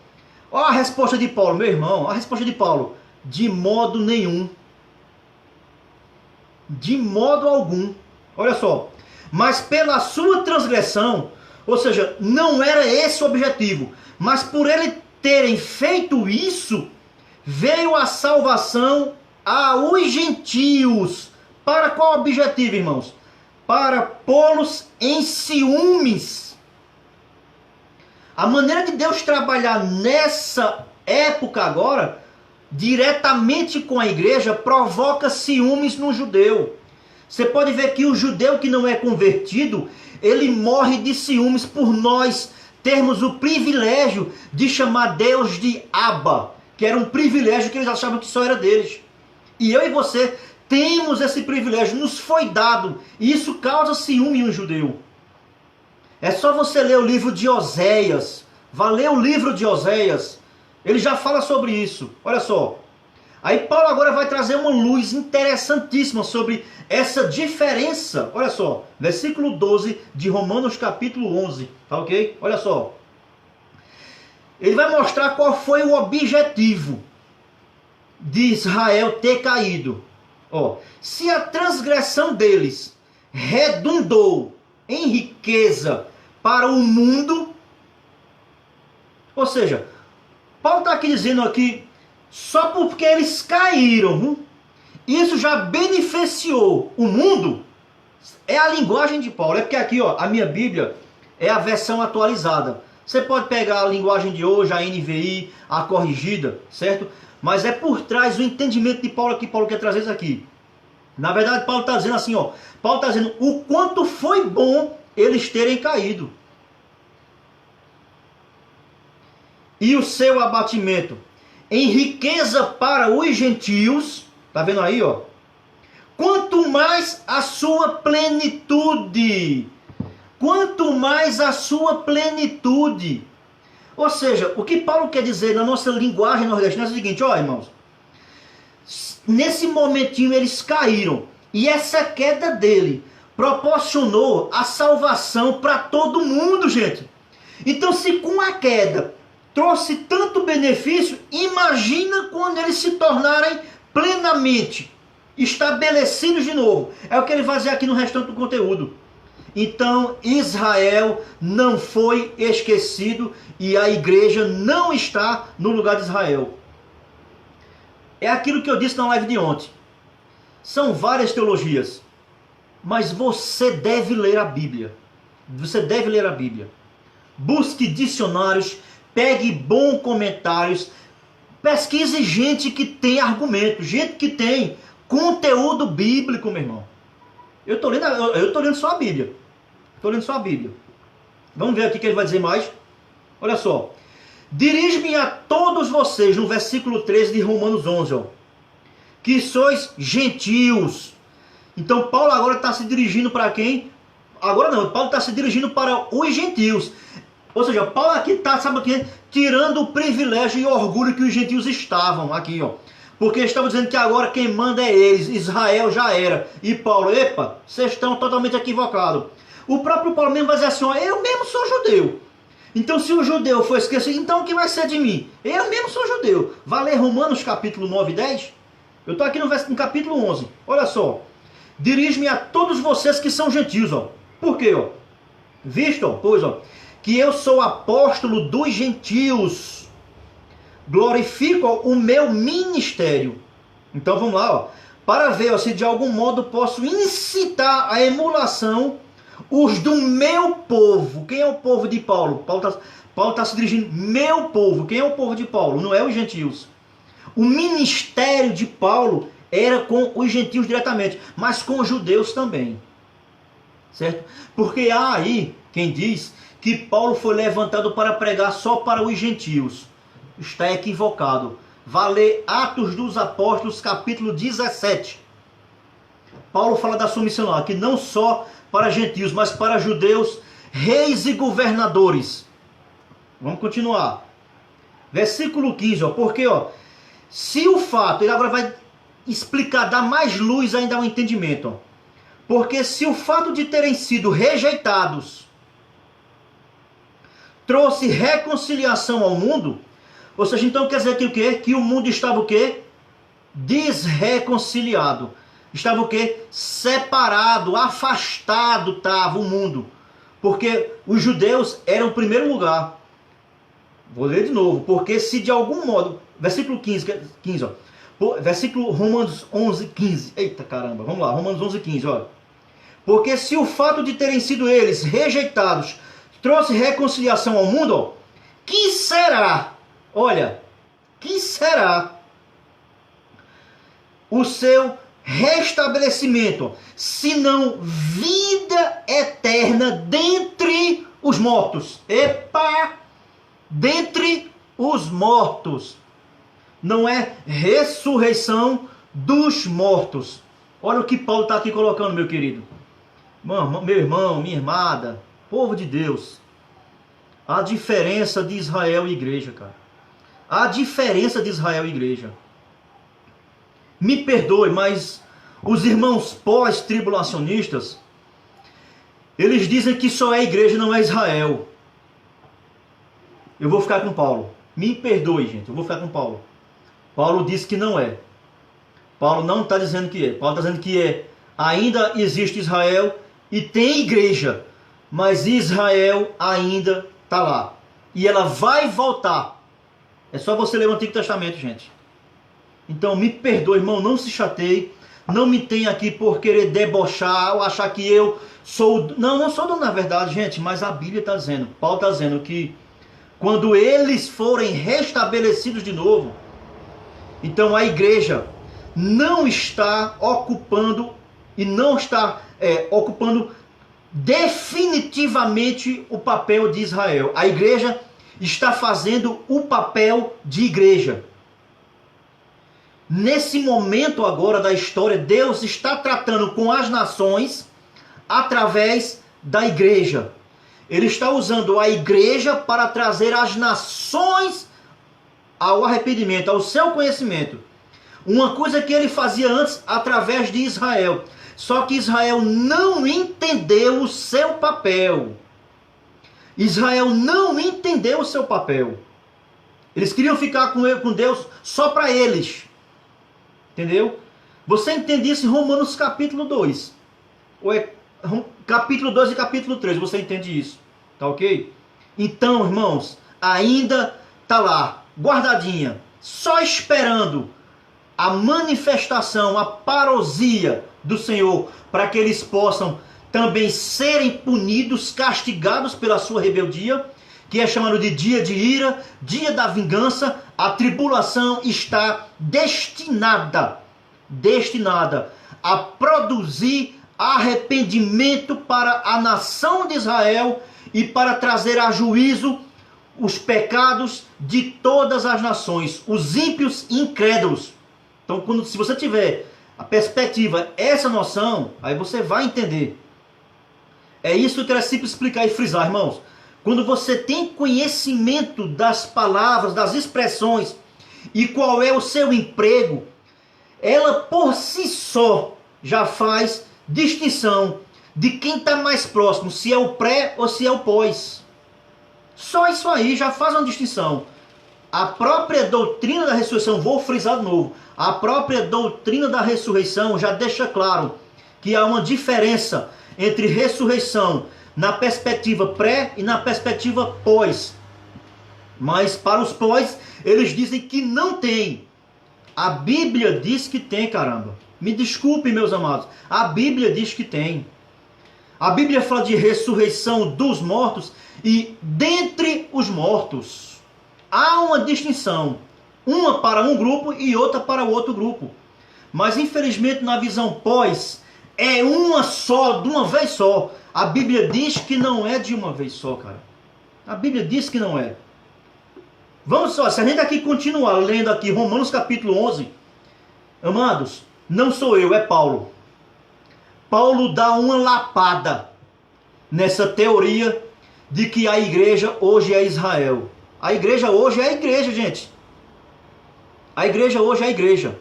Olha a resposta de Paulo, meu irmão, a resposta de Paulo. De modo nenhum. De modo algum. Olha só. Mas pela sua transgressão, ou seja, não era esse o objetivo, mas por ele terem feito isso, veio a salvação aos gentios. Para qual objetivo, irmãos? Para pô-los em ciúmes. A maneira de Deus trabalhar nessa época agora, diretamente com a igreja, provoca ciúmes no judeu. Você pode ver que o judeu que não é convertido, ele morre de ciúmes por nós termos o privilégio de chamar Deus de Abba, que era um privilégio que eles achavam que só era deles. E eu e você temos esse privilégio, nos foi dado, e isso causa ciúme em um judeu. É só você ler o livro de Oséias, vá ler o livro de Oséias, ele já fala sobre isso, olha só. Aí Paulo agora vai trazer uma luz interessantíssima sobre essa diferença. Olha só, versículo 12 de Romanos capítulo 11, tá ok? Olha só. Ele vai mostrar qual foi o objetivo de Israel ter caído. Ó, se a transgressão deles redundou em riqueza para o mundo, ou seja, Paulo está aqui dizendo aqui, só porque eles caíram, isso já beneficiou o mundo. É a linguagem de Paulo. É porque aqui, ó, a minha Bíblia é a versão atualizada. Você pode pegar a linguagem de hoje, a NVI, a corrigida, certo? Mas é por trás o entendimento de Paulo que Paulo quer trazer isso aqui. Na verdade, Paulo está dizendo assim, ó. Paulo está dizendo o quanto foi bom eles terem caído. E o seu abatimento em riqueza para os gentios, tá vendo aí, ó? Quanto mais a sua plenitude. Quanto mais a sua plenitude. Ou seja, o que Paulo quer dizer na nossa linguagem nordestina é o seguinte, ó, irmãos. Nesse momentinho eles caíram. E essa queda dele proporcionou a salvação para todo mundo, gente. Então, se com a queda trouxe tanto benefício, imagina quando eles se tornarem plenamente estabelecidos de novo. É o que ele vai dizer aqui no restante do conteúdo. Então Israel não foi esquecido e a igreja não está no lugar de Israel. É aquilo que eu disse na live de ontem. São várias teologias, mas você deve ler a Bíblia. Você deve ler a Bíblia. Busque dicionários, pegue bons comentários, pesquise gente que tem argumento, gente que tem conteúdo bíblico, meu irmão. Eu estou lendo só a Bíblia. Estou lendo só a Bíblia. Vamos ver aqui o que ele vai dizer mais. Olha só. Dirige-me a todos vocês, no versículo 13 de Romanos 11, ó, que sois gentios. Então Paulo agora está se dirigindo para quem? agora não, Paulo está se dirigindo para os gentios. Ou seja, Paulo aqui está, sabe o que? Tirando o privilégio e orgulho que os gentios estavam aqui, ó. Porque estava dizendo que agora quem manda é eles, Israel já era. E Paulo, epa, vocês estão totalmente equivocados. O próprio Paulo mesmo vai dizer assim, ó, eu mesmo sou judeu. Então se o judeu for esquecido, então o que vai ser de mim? Eu mesmo sou judeu. Vai ler Romanos capítulo 9 e 10? Eu estou aqui no capítulo 11. Olha só. Dirijo-me a todos vocês que são gentios, ó. Por quê, ó? Visto, ó, pois, ó, que eu sou apóstolo dos gentios. Glorifico ó, o meu ministério. Então vamos lá, ó. Para ver ó, se de algum modo posso incitar a emulação os do meu povo. Quem é o povo de Paulo? Paulo tá se dirigindo, meu povo. Quem é o povo de Paulo? Não é os gentios. O ministério de Paulo era com os gentios diretamente, mas com os judeus também. Certo? Porque há aí quem diz que Paulo foi levantado para pregar só para os gentios. Está equivocado. Vá ler Atos dos Apóstolos, capítulo 17. Paulo fala da sua missão lá, que não só para gentios, mas para judeus, reis e governadores. Vamos continuar. Versículo 15, ó, porque, ó, se o fato, ele agora vai explicar, dar mais luz ainda ao entendimento, ó, porque se o fato de terem sido rejeitados trouxe reconciliação ao mundo, ou seja, então quer dizer que o quê? Que o mundo estava o quê? Desreconciliado. Estava o quê? Separado, afastado estava o mundo. Porque os judeus eram o primeiro lugar. Vou ler de novo. Porque se de algum modo... Versículo 15 ó. Versículo Romanos 11, 15. Eita caramba, vamos lá. Romanos 11, 15, olha. Porque se o fato de terem sido eles rejeitados trouxe reconciliação ao mundo, ó, que será? Olha, que será o seu restabelecimento, se não vida eterna dentre os mortos? Epa! Dentre os mortos. Não é ressurreição dos mortos. Olha o que Paulo está aqui colocando, meu querido. Meu irmão, minha irmã, povo de Deus. A diferença de Israel e igreja, cara. A diferença de Israel e igreja. Me perdoe, mas os irmãos pós-tribulacionistas, eles dizem que só é igreja, não é Israel. Eu vou ficar com Paulo. Me perdoe, gente, eu vou ficar com Paulo. Paulo diz que não é. Paulo não está dizendo que é. Paulo está dizendo que é. Ainda existe Israel e tem igreja, mas Israel ainda está lá. E ela vai voltar. É só você ler o Antigo Testamento, gente. Então me perdoe, irmão, não se chateie. Não me tenha aqui por querer debochar ou achar que eu sou... Não sou na verdade, gente, mas a Bíblia está dizendo, Paulo está dizendo que quando eles forem restabelecidos de novo, então a igreja não está ocupando e não está ocupando definitivamente o papel de Israel. A igreja está fazendo o papel de igreja. Nesse momento agora da história, Deus está tratando com as nações através da igreja. Ele está usando a igreja para trazer as nações ao arrependimento, ao seu conhecimento. Uma coisa que ele fazia antes através de Israel. Só que Israel não entendeu o seu papel. Israel não entendeu o seu papel. Eles queriam ficar com Deus só para eles. Entendeu? Você entende isso em Romanos capítulo 2. Ou é capítulo 2 e capítulo 3. Você entende isso. Tá ok? Então, irmãos, ainda tá lá, guardadinha, só esperando a manifestação, a parousia do Senhor, para que eles possam também serem punidos, castigados pela sua rebeldia, que é chamado de dia de ira, dia da vingança. A tribulação está destinada a produzir arrependimento para a nação de Israel e para trazer a juízo os pecados de todas as nações, os ímpios e incrédulos. Então, se você tiver a perspectiva, essa noção, aí você vai entender. É isso que eu quero sempre explicar e frisar, irmãos. Quando você tem conhecimento das palavras, das expressões e qual é o seu emprego, ela por si só já faz distinção de quem está mais próximo, se é o pré ou se é o pós. Só isso aí já faz uma distinção. A própria doutrina da ressurreição, vou frisar de novo, a própria doutrina da ressurreição já deixa claro que há uma diferença entre ressurreição na perspectiva pré e na perspectiva pós. Mas para os pós, eles dizem que não tem. A Bíblia diz que tem, caramba. Me desculpem, meus amados. A Bíblia diz que tem. A Bíblia fala de ressurreição dos mortos e dentre os mortos. Há uma distinção. Uma para um grupo e outra para o outro grupo. Mas infelizmente na visão pós, é uma só, de uma vez só. A Bíblia diz que não é de uma vez só, cara. A Bíblia diz que não é. Vamos só, se a gente aqui continuar lendo aqui Romanos capítulo 11, amados, não sou eu, é Paulo. Paulo dá uma lapada nessa teoria de que a igreja hoje é Israel. A igreja hoje é a igreja, gente. A igreja hoje é a igreja.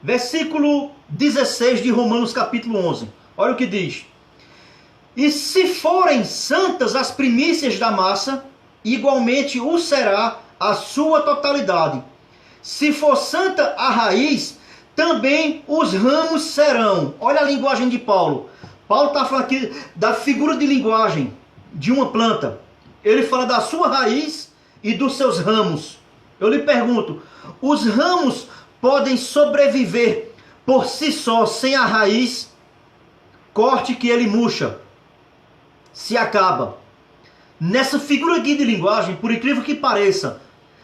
Versículo 16 de Romanos capítulo 11. Olha o que diz. E se forem santas as primícias da massa, igualmente o será a sua totalidade. Se for santa a raiz, também os ramos serão. Olha a linguagem de Paulo. Paulo está falando aqui da figura de linguagem de uma planta. Ele fala da sua raiz e dos seus ramos. Eu lhe pergunto, os ramos podem sobreviver por si só, sem a raiz? Corte que ele murcha, se acaba. Nessa figura aqui de linguagem, por incrível que pareça,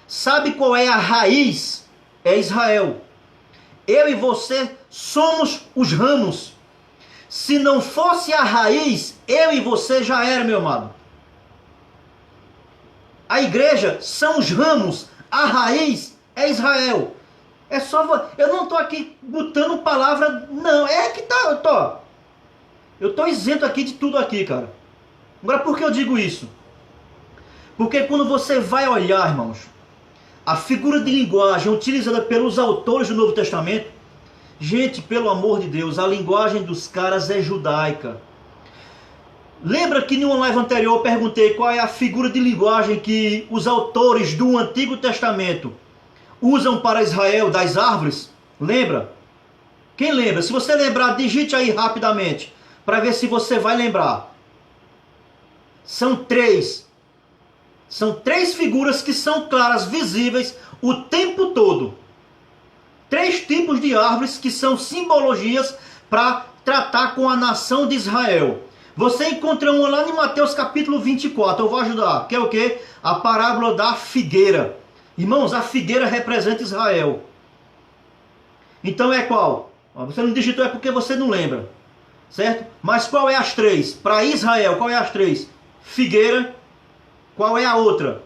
sabe qual é a raiz? É Israel. Eu e você somos os ramos. Se não fosse a raiz, eu e você já era, meu amado. A igreja são os ramos, a raiz é Israel. É só, eu não estou aqui botando palavra, não, é que tá, eu estou isento aqui de tudo aqui, cara. Agora, por que eu digo isso? Porque quando você vai olhar, irmãos, a figura de linguagem utilizada pelos autores do Novo Testamento, gente, pelo amor de Deus, a linguagem dos caras é judaica. Lembra que em uma live anterior eu perguntei qual é a figura de linguagem que os autores do Antigo Testamento usam para Israel, das árvores? Lembra? Quem lembra? Se você lembrar, digite aí rapidamente, para ver se você vai lembrar. São três figuras que são claras, visíveis o tempo todo. 3 tipos de árvores que são simbologias para tratar com a nação de Israel. Você encontra uma lá em Mateus capítulo 24, eu vou ajudar, que é o quê? A parábola da figueira. Irmãos, a figueira representa Israel. Então é qual? Você não digitou é porque você não lembra, certo? Mas qual é as 3? Para Israel, qual é as 3? Figueira. Qual é a outra?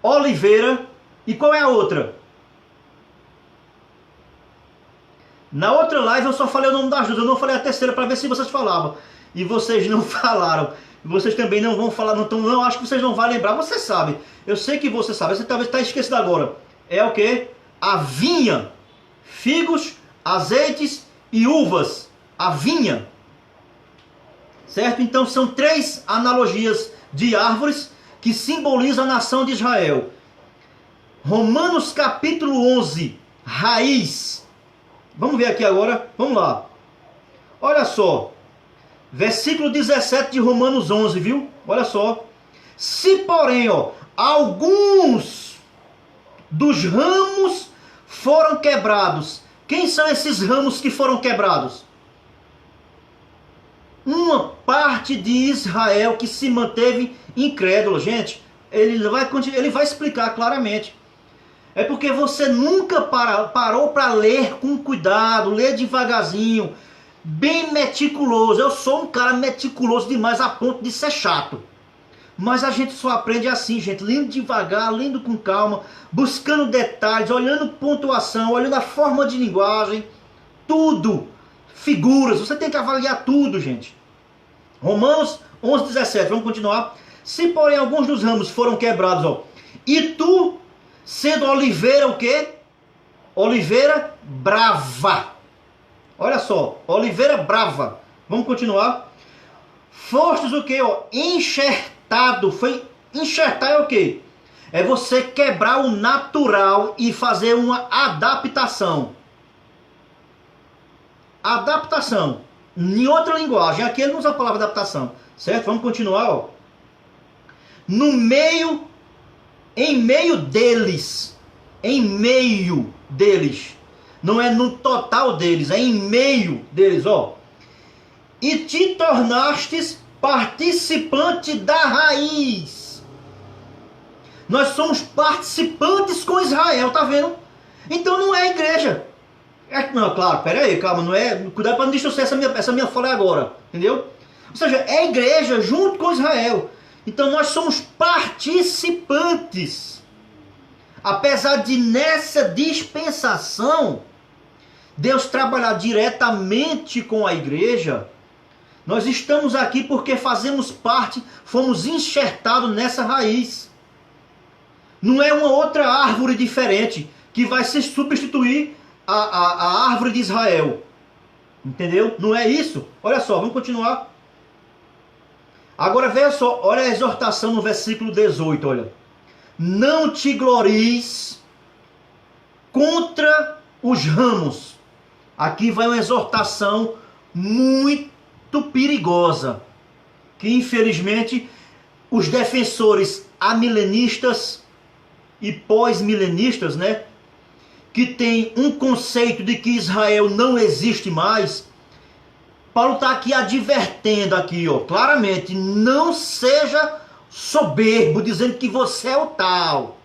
Oliveira. E qual é a outra? Na outra live eu só falei o nome das duas, eu não falei a terceira para ver se vocês falavam. E vocês não falaram. Vocês também não vão falar, não acho que vocês não vão lembrar, você sabe. Eu sei que você sabe, você talvez está esquecido agora. É o que? A vinha, figos, azeites e uvas. A vinha. Certo? Então são 3 analogias de árvores que simbolizam a nação de Israel. Romanos capítulo 11, raiz. Vamos ver aqui agora, vamos lá. Olha só, versículo 17 de Romanos 11, viu? Olha só. Se porém, alguns dos ramos foram quebrados. Quem são esses ramos que foram quebrados? Uma parte de Israel que se manteve incrédula. Gente, ele vai explicar claramente. É porque você nunca parou para ler com cuidado, ler devagarzinho, bem meticuloso. Eu sou um cara meticuloso demais a ponto de ser chato. Mas a gente só aprende assim, gente, lendo devagar, lendo com calma, buscando detalhes, olhando pontuação, olhando a forma de linguagem. tudo. Figuras, você tem que avaliar tudo, gente. Romanos 11:17, vamos continuar. Se porém alguns dos ramos foram quebrados, ó, e tu, sendo oliveira o quê? Oliveira brava. Olha só, oliveira brava. Vamos continuar. Fostes o quê? Ó, enxertado. Enxertar é o quê? É você quebrar o natural e fazer uma adaptação. Adaptação. Em outra linguagem. Aqui ele não usa a palavra adaptação. Certo? Vamos continuar. Ó. No meio, em meio deles. Em meio deles. Não é no total deles, é em meio deles, ó. E te tornastes participante da raiz. Nós somos participantes com Israel, tá vendo? Então não é a igreja. Não, claro, pera aí, calma, não é. Cuidado para não distorcer essa minha fala agora, entendeu? Ou seja, é a igreja junto com Israel. Então nós somos participantes. Apesar de nessa dispensação Deus trabalhar diretamente com a igreja, nós estamos aqui porque fazemos parte, fomos enxertados nessa raiz. Não é uma outra árvore diferente que vai se substituir a árvore de Israel. Entendeu? Não é isso. Olha só, vamos continuar. Agora veja só, olha a exortação no versículo 18, olha. Não te glories contra os ramos. Aqui vai uma exortação muito perigosa, que infelizmente os defensores amilenistas e pós-milenistas, né, que tem um conceito de que Israel não existe mais, Paulo está aqui advertendo aqui, ó, claramente, não seja soberbo, dizendo que você é o tal,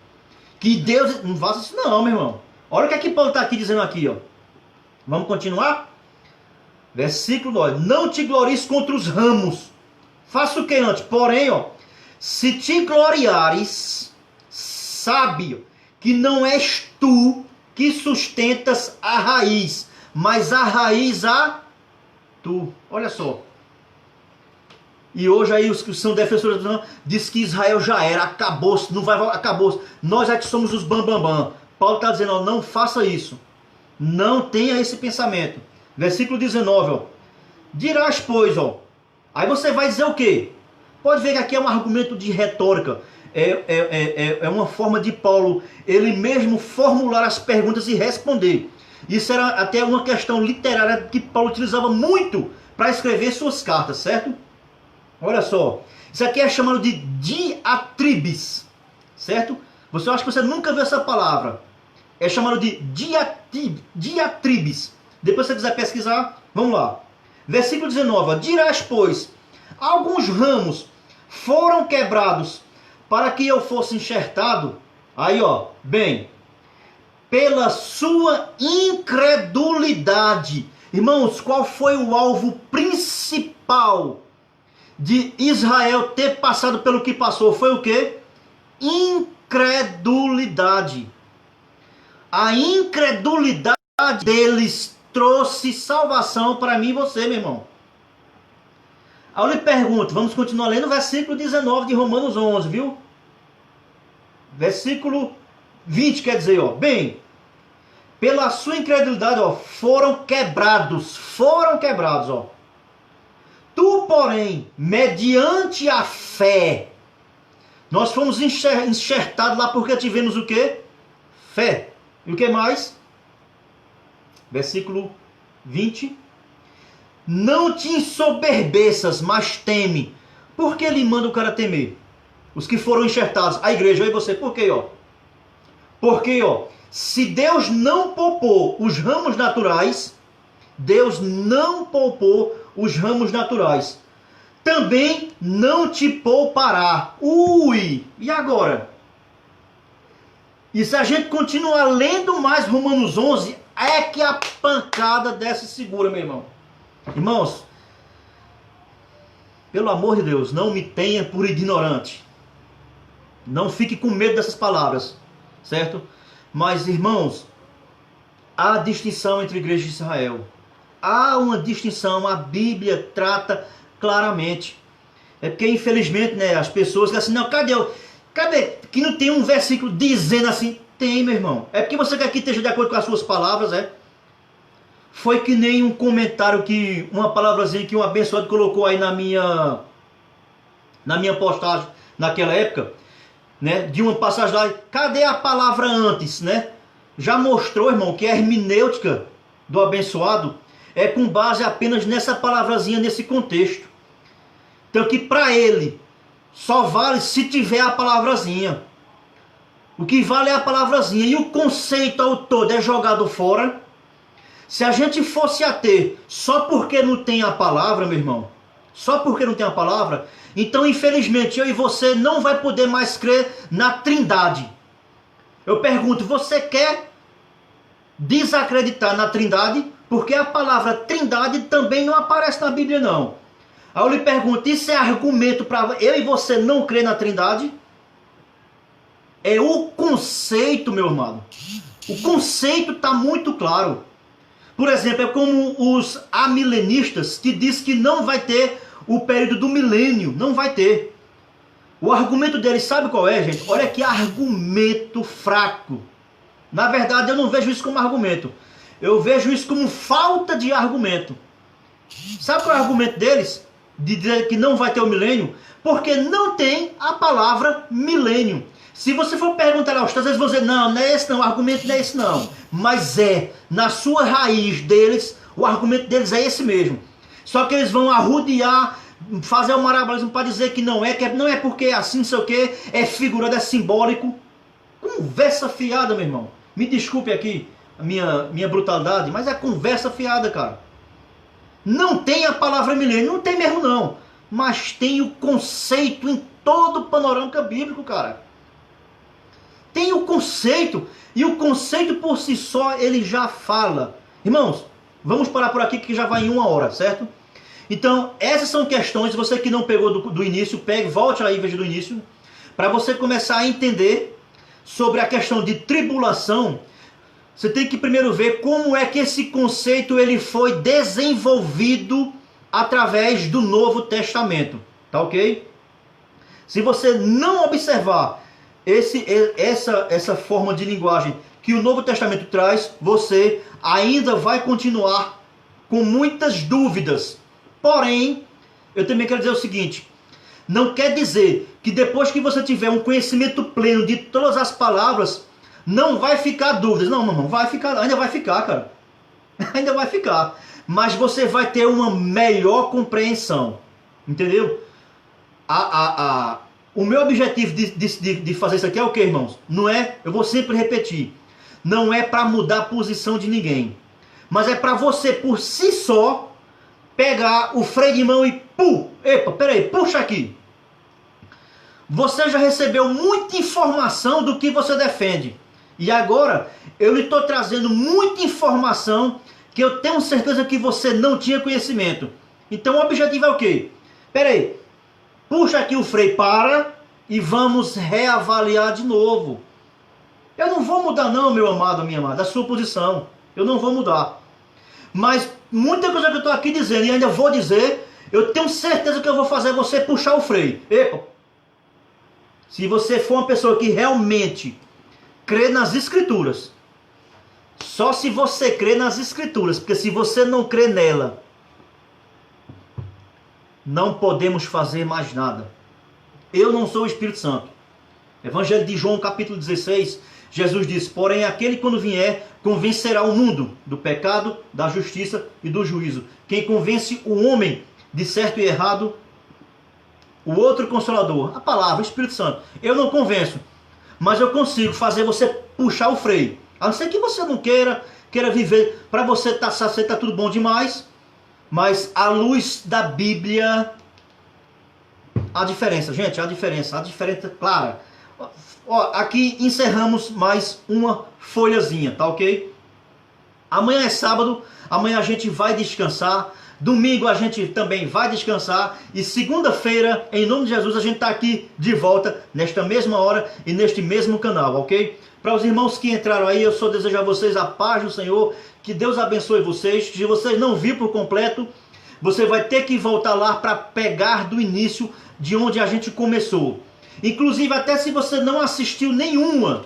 que Deus... Não faça isso não, meu irmão. Olha o que é que Paulo está aqui dizendo aqui, ó. Vamos continuar? Versículo 9. Não te glories contra os ramos. Faça o que antes? Porém, ó, se te gloriares, sabe que não és tu que sustentas a raiz, mas a raiz a tu. Olha só. E hoje aí os que são defensores diz que Israel já era, acabou-se, não vai, acabou-se. Nós é que somos os bambambam. Paulo está dizendo, ó, não faça isso. Não tenha esse pensamento. Versículo 19, ó. Dirás, pois, ó. Aí você vai dizer o quê? Pode ver que aqui é um argumento de retórica. É uma forma de Paulo, ele mesmo formular as perguntas e responder. Isso era até uma questão literária que Paulo utilizava muito para escrever suas cartas, certo? Olha só. Isso aqui é chamado de diatribes, certo? Você acha que você nunca viu essa palavra. É chamado de diatribes. Depois se você quiser pesquisar, vamos lá. Versículo 19. Ó, dirás, pois, alguns ramos foram quebrados para que eu fosse enxertado. Aí, ó, bem, pela sua incredulidade. Irmãos, qual foi o alvo principal de Israel ter passado pelo que passou? Foi o quê? Incredulidade. A incredulidade deles trouxe salvação para mim e você, meu irmão. Aí eu lhe pergunto, vamos continuar lendo o versículo 19 de Romanos 11, viu? Versículo 20 quer dizer, ó, bem, pela sua incredulidade, ó, foram quebrados, ó. Tu, porém, mediante a fé, nós fomos enxertados lá porque tivemos o quê? Fé. E o que mais? Versículo 20. Não te ensoberbeças, mas teme. Por que ele manda o cara temer? Os que foram enxertados, a igreja, eu e você, por quê, ó? Porque, ó, se Deus não poupou os ramos naturais, Deus não poupou os ramos naturais, também não te poupará. Ui! E agora? E se a gente continuar lendo mais Romanos 11, é que a pancada desce segura, meu irmão. Irmãos, pelo amor de Deus, não me tenha por ignorante. Não fique com medo dessas palavras, certo? Mas, irmãos, há distinção entre a igreja de Israel. há uma distinção, a Bíblia trata claramente. É porque, infelizmente, né, as pessoas dizem assim, não, cadê que não tem um versículo dizendo assim? Tem, meu irmão. É porque você quer que esteja de acordo com as suas palavras, é? Foi que nem um comentário que, uma palavrazinha que um abençoado colocou aí na minha postagem, naquela época, né, de uma passagem lá, cadê a palavra antes, né? Já mostrou, irmão, que a hermenêutica do abençoado é com base apenas nessa palavrazinha, nesse contexto. Então que para ele só vale se tiver a palavrazinha. O que vale é a palavrazinha. E o conceito ao todo é jogado fora. Se a gente fosse a ter só porque não tem a palavra, meu irmão, só porque não tem a palavra, então infelizmente eu e você não vai poder mais crer na Trindade. Eu pergunto, você quer desacreditar na Trindade? Porque a palavra Trindade também não aparece na Bíblia, não. Aí eu lhe pergunto, isso é argumento para eu e você não crer na Trindade? É o conceito, meu amado. O conceito está muito claro. Por exemplo, é como os amilenistas que diz que não vai ter o período do milênio. Não vai ter. O argumento deles, sabe qual é, gente? Olha que argumento fraco. Na verdade, eu não vejo isso como argumento. Eu vejo isso como falta de argumento. Sabe qual é o argumento deles? De dizer que não vai ter o milênio? Porque não tem a palavra milênio. Se você for perguntar aos às vezes vão dizer, não é esse não, o argumento não é esse não. Mas na sua raiz deles, o argumento deles é esse mesmo. Só que eles vão arrodear, fazer o marabarismo para dizer que não é porque é assim, não sei o que, é figurado, é simbólico. Conversa fiada, meu irmão. Me desculpe aqui a minha brutalidade, mas é conversa fiada, cara. Não tem a palavra milênio, não tem mesmo não. Mas tem o conceito em todo o panorama bíblico, cara. Tem o conceito, e o conceito por si só, ele já fala. Irmãos, vamos parar por aqui que já vai em 1 hora, certo? Então, essas são questões, você que não pegou do início, pegue, volte aí, veja do início, para você começar a entender sobre a questão de tribulação. Você tem que primeiro ver como é que esse conceito ele foi desenvolvido através do Novo Testamento, tá ok? Se você não observar essa forma de linguagem que o Novo Testamento traz, você ainda vai continuar com muitas dúvidas. Porém, eu também quero dizer o seguinte, não quer dizer que depois que você tiver um conhecimento pleno de todas as palavras, não vai ficar dúvidas. Não, vai ficar, ainda vai ficar, cara. Ainda vai ficar. Mas você vai ter uma melhor compreensão. Entendeu? O meu objetivo de fazer isso aqui é o que, irmãos? Não é, eu vou sempre repetir, não é para mudar a posição de ninguém. Mas é para você, por si só, pegar o freio de mão e peraí, puxa aqui. Você já recebeu muita informação do que você defende. E agora, eu lhe estou trazendo muita informação que eu tenho certeza que você não tinha conhecimento. Então o objetivo é o quê? Peraí, puxa aqui o freio, para e vamos reavaliar de novo. Eu não vou mudar não, meu amado, minha amada, a sua posição. Eu não vou mudar. Mas muita coisa que eu estou aqui dizendo e ainda vou dizer, eu tenho certeza que eu vou fazer você puxar o freio. Se você for uma pessoa que realmente crê nas Escrituras, só se você crê nas Escrituras, porque se você não crê nela, não podemos fazer mais nada. Eu não sou o Espírito Santo. Evangelho de João, capítulo 16, Jesus diz, porém aquele quando vier, convencerá o mundo do pecado, da justiça e do juízo. Quem convence o homem de certo e errado, o outro consolador, a palavra, o Espírito Santo. Eu não convenço, mas eu consigo fazer você puxar o freio. A não ser que você não queira viver, para você tá tudo bom demais, mas à luz da Bíblia, a diferença, gente, a diferença é clara. Ó, aqui encerramos mais uma folhazinha, tá ok? Amanhã é sábado, amanhã a gente vai descansar. Domingo a gente também vai descansar. E segunda-feira, em nome de Jesus, a gente está aqui de volta, nesta mesma hora e neste mesmo canal, ok? Para os irmãos que entraram aí, eu só desejo a vocês a paz do Senhor. Que Deus abençoe vocês. Se vocês não viram por completo, você vai ter que voltar lá para pegar do início de onde a gente começou. Inclusive, até se você não assistiu nenhuma,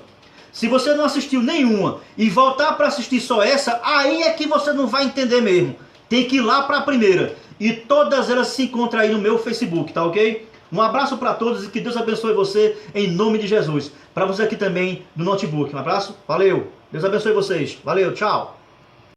se você não assistiu nenhuma e voltar para assistir só essa, aí é que você não vai entender mesmo. Tem que ir lá para a primeira. E todas elas se encontram aí no meu Facebook, tá ok? Um abraço para todos e que Deus abençoe você em nome de Jesus. Para você aqui também do notebook. Um abraço, valeu. Deus abençoe vocês. Valeu, tchau.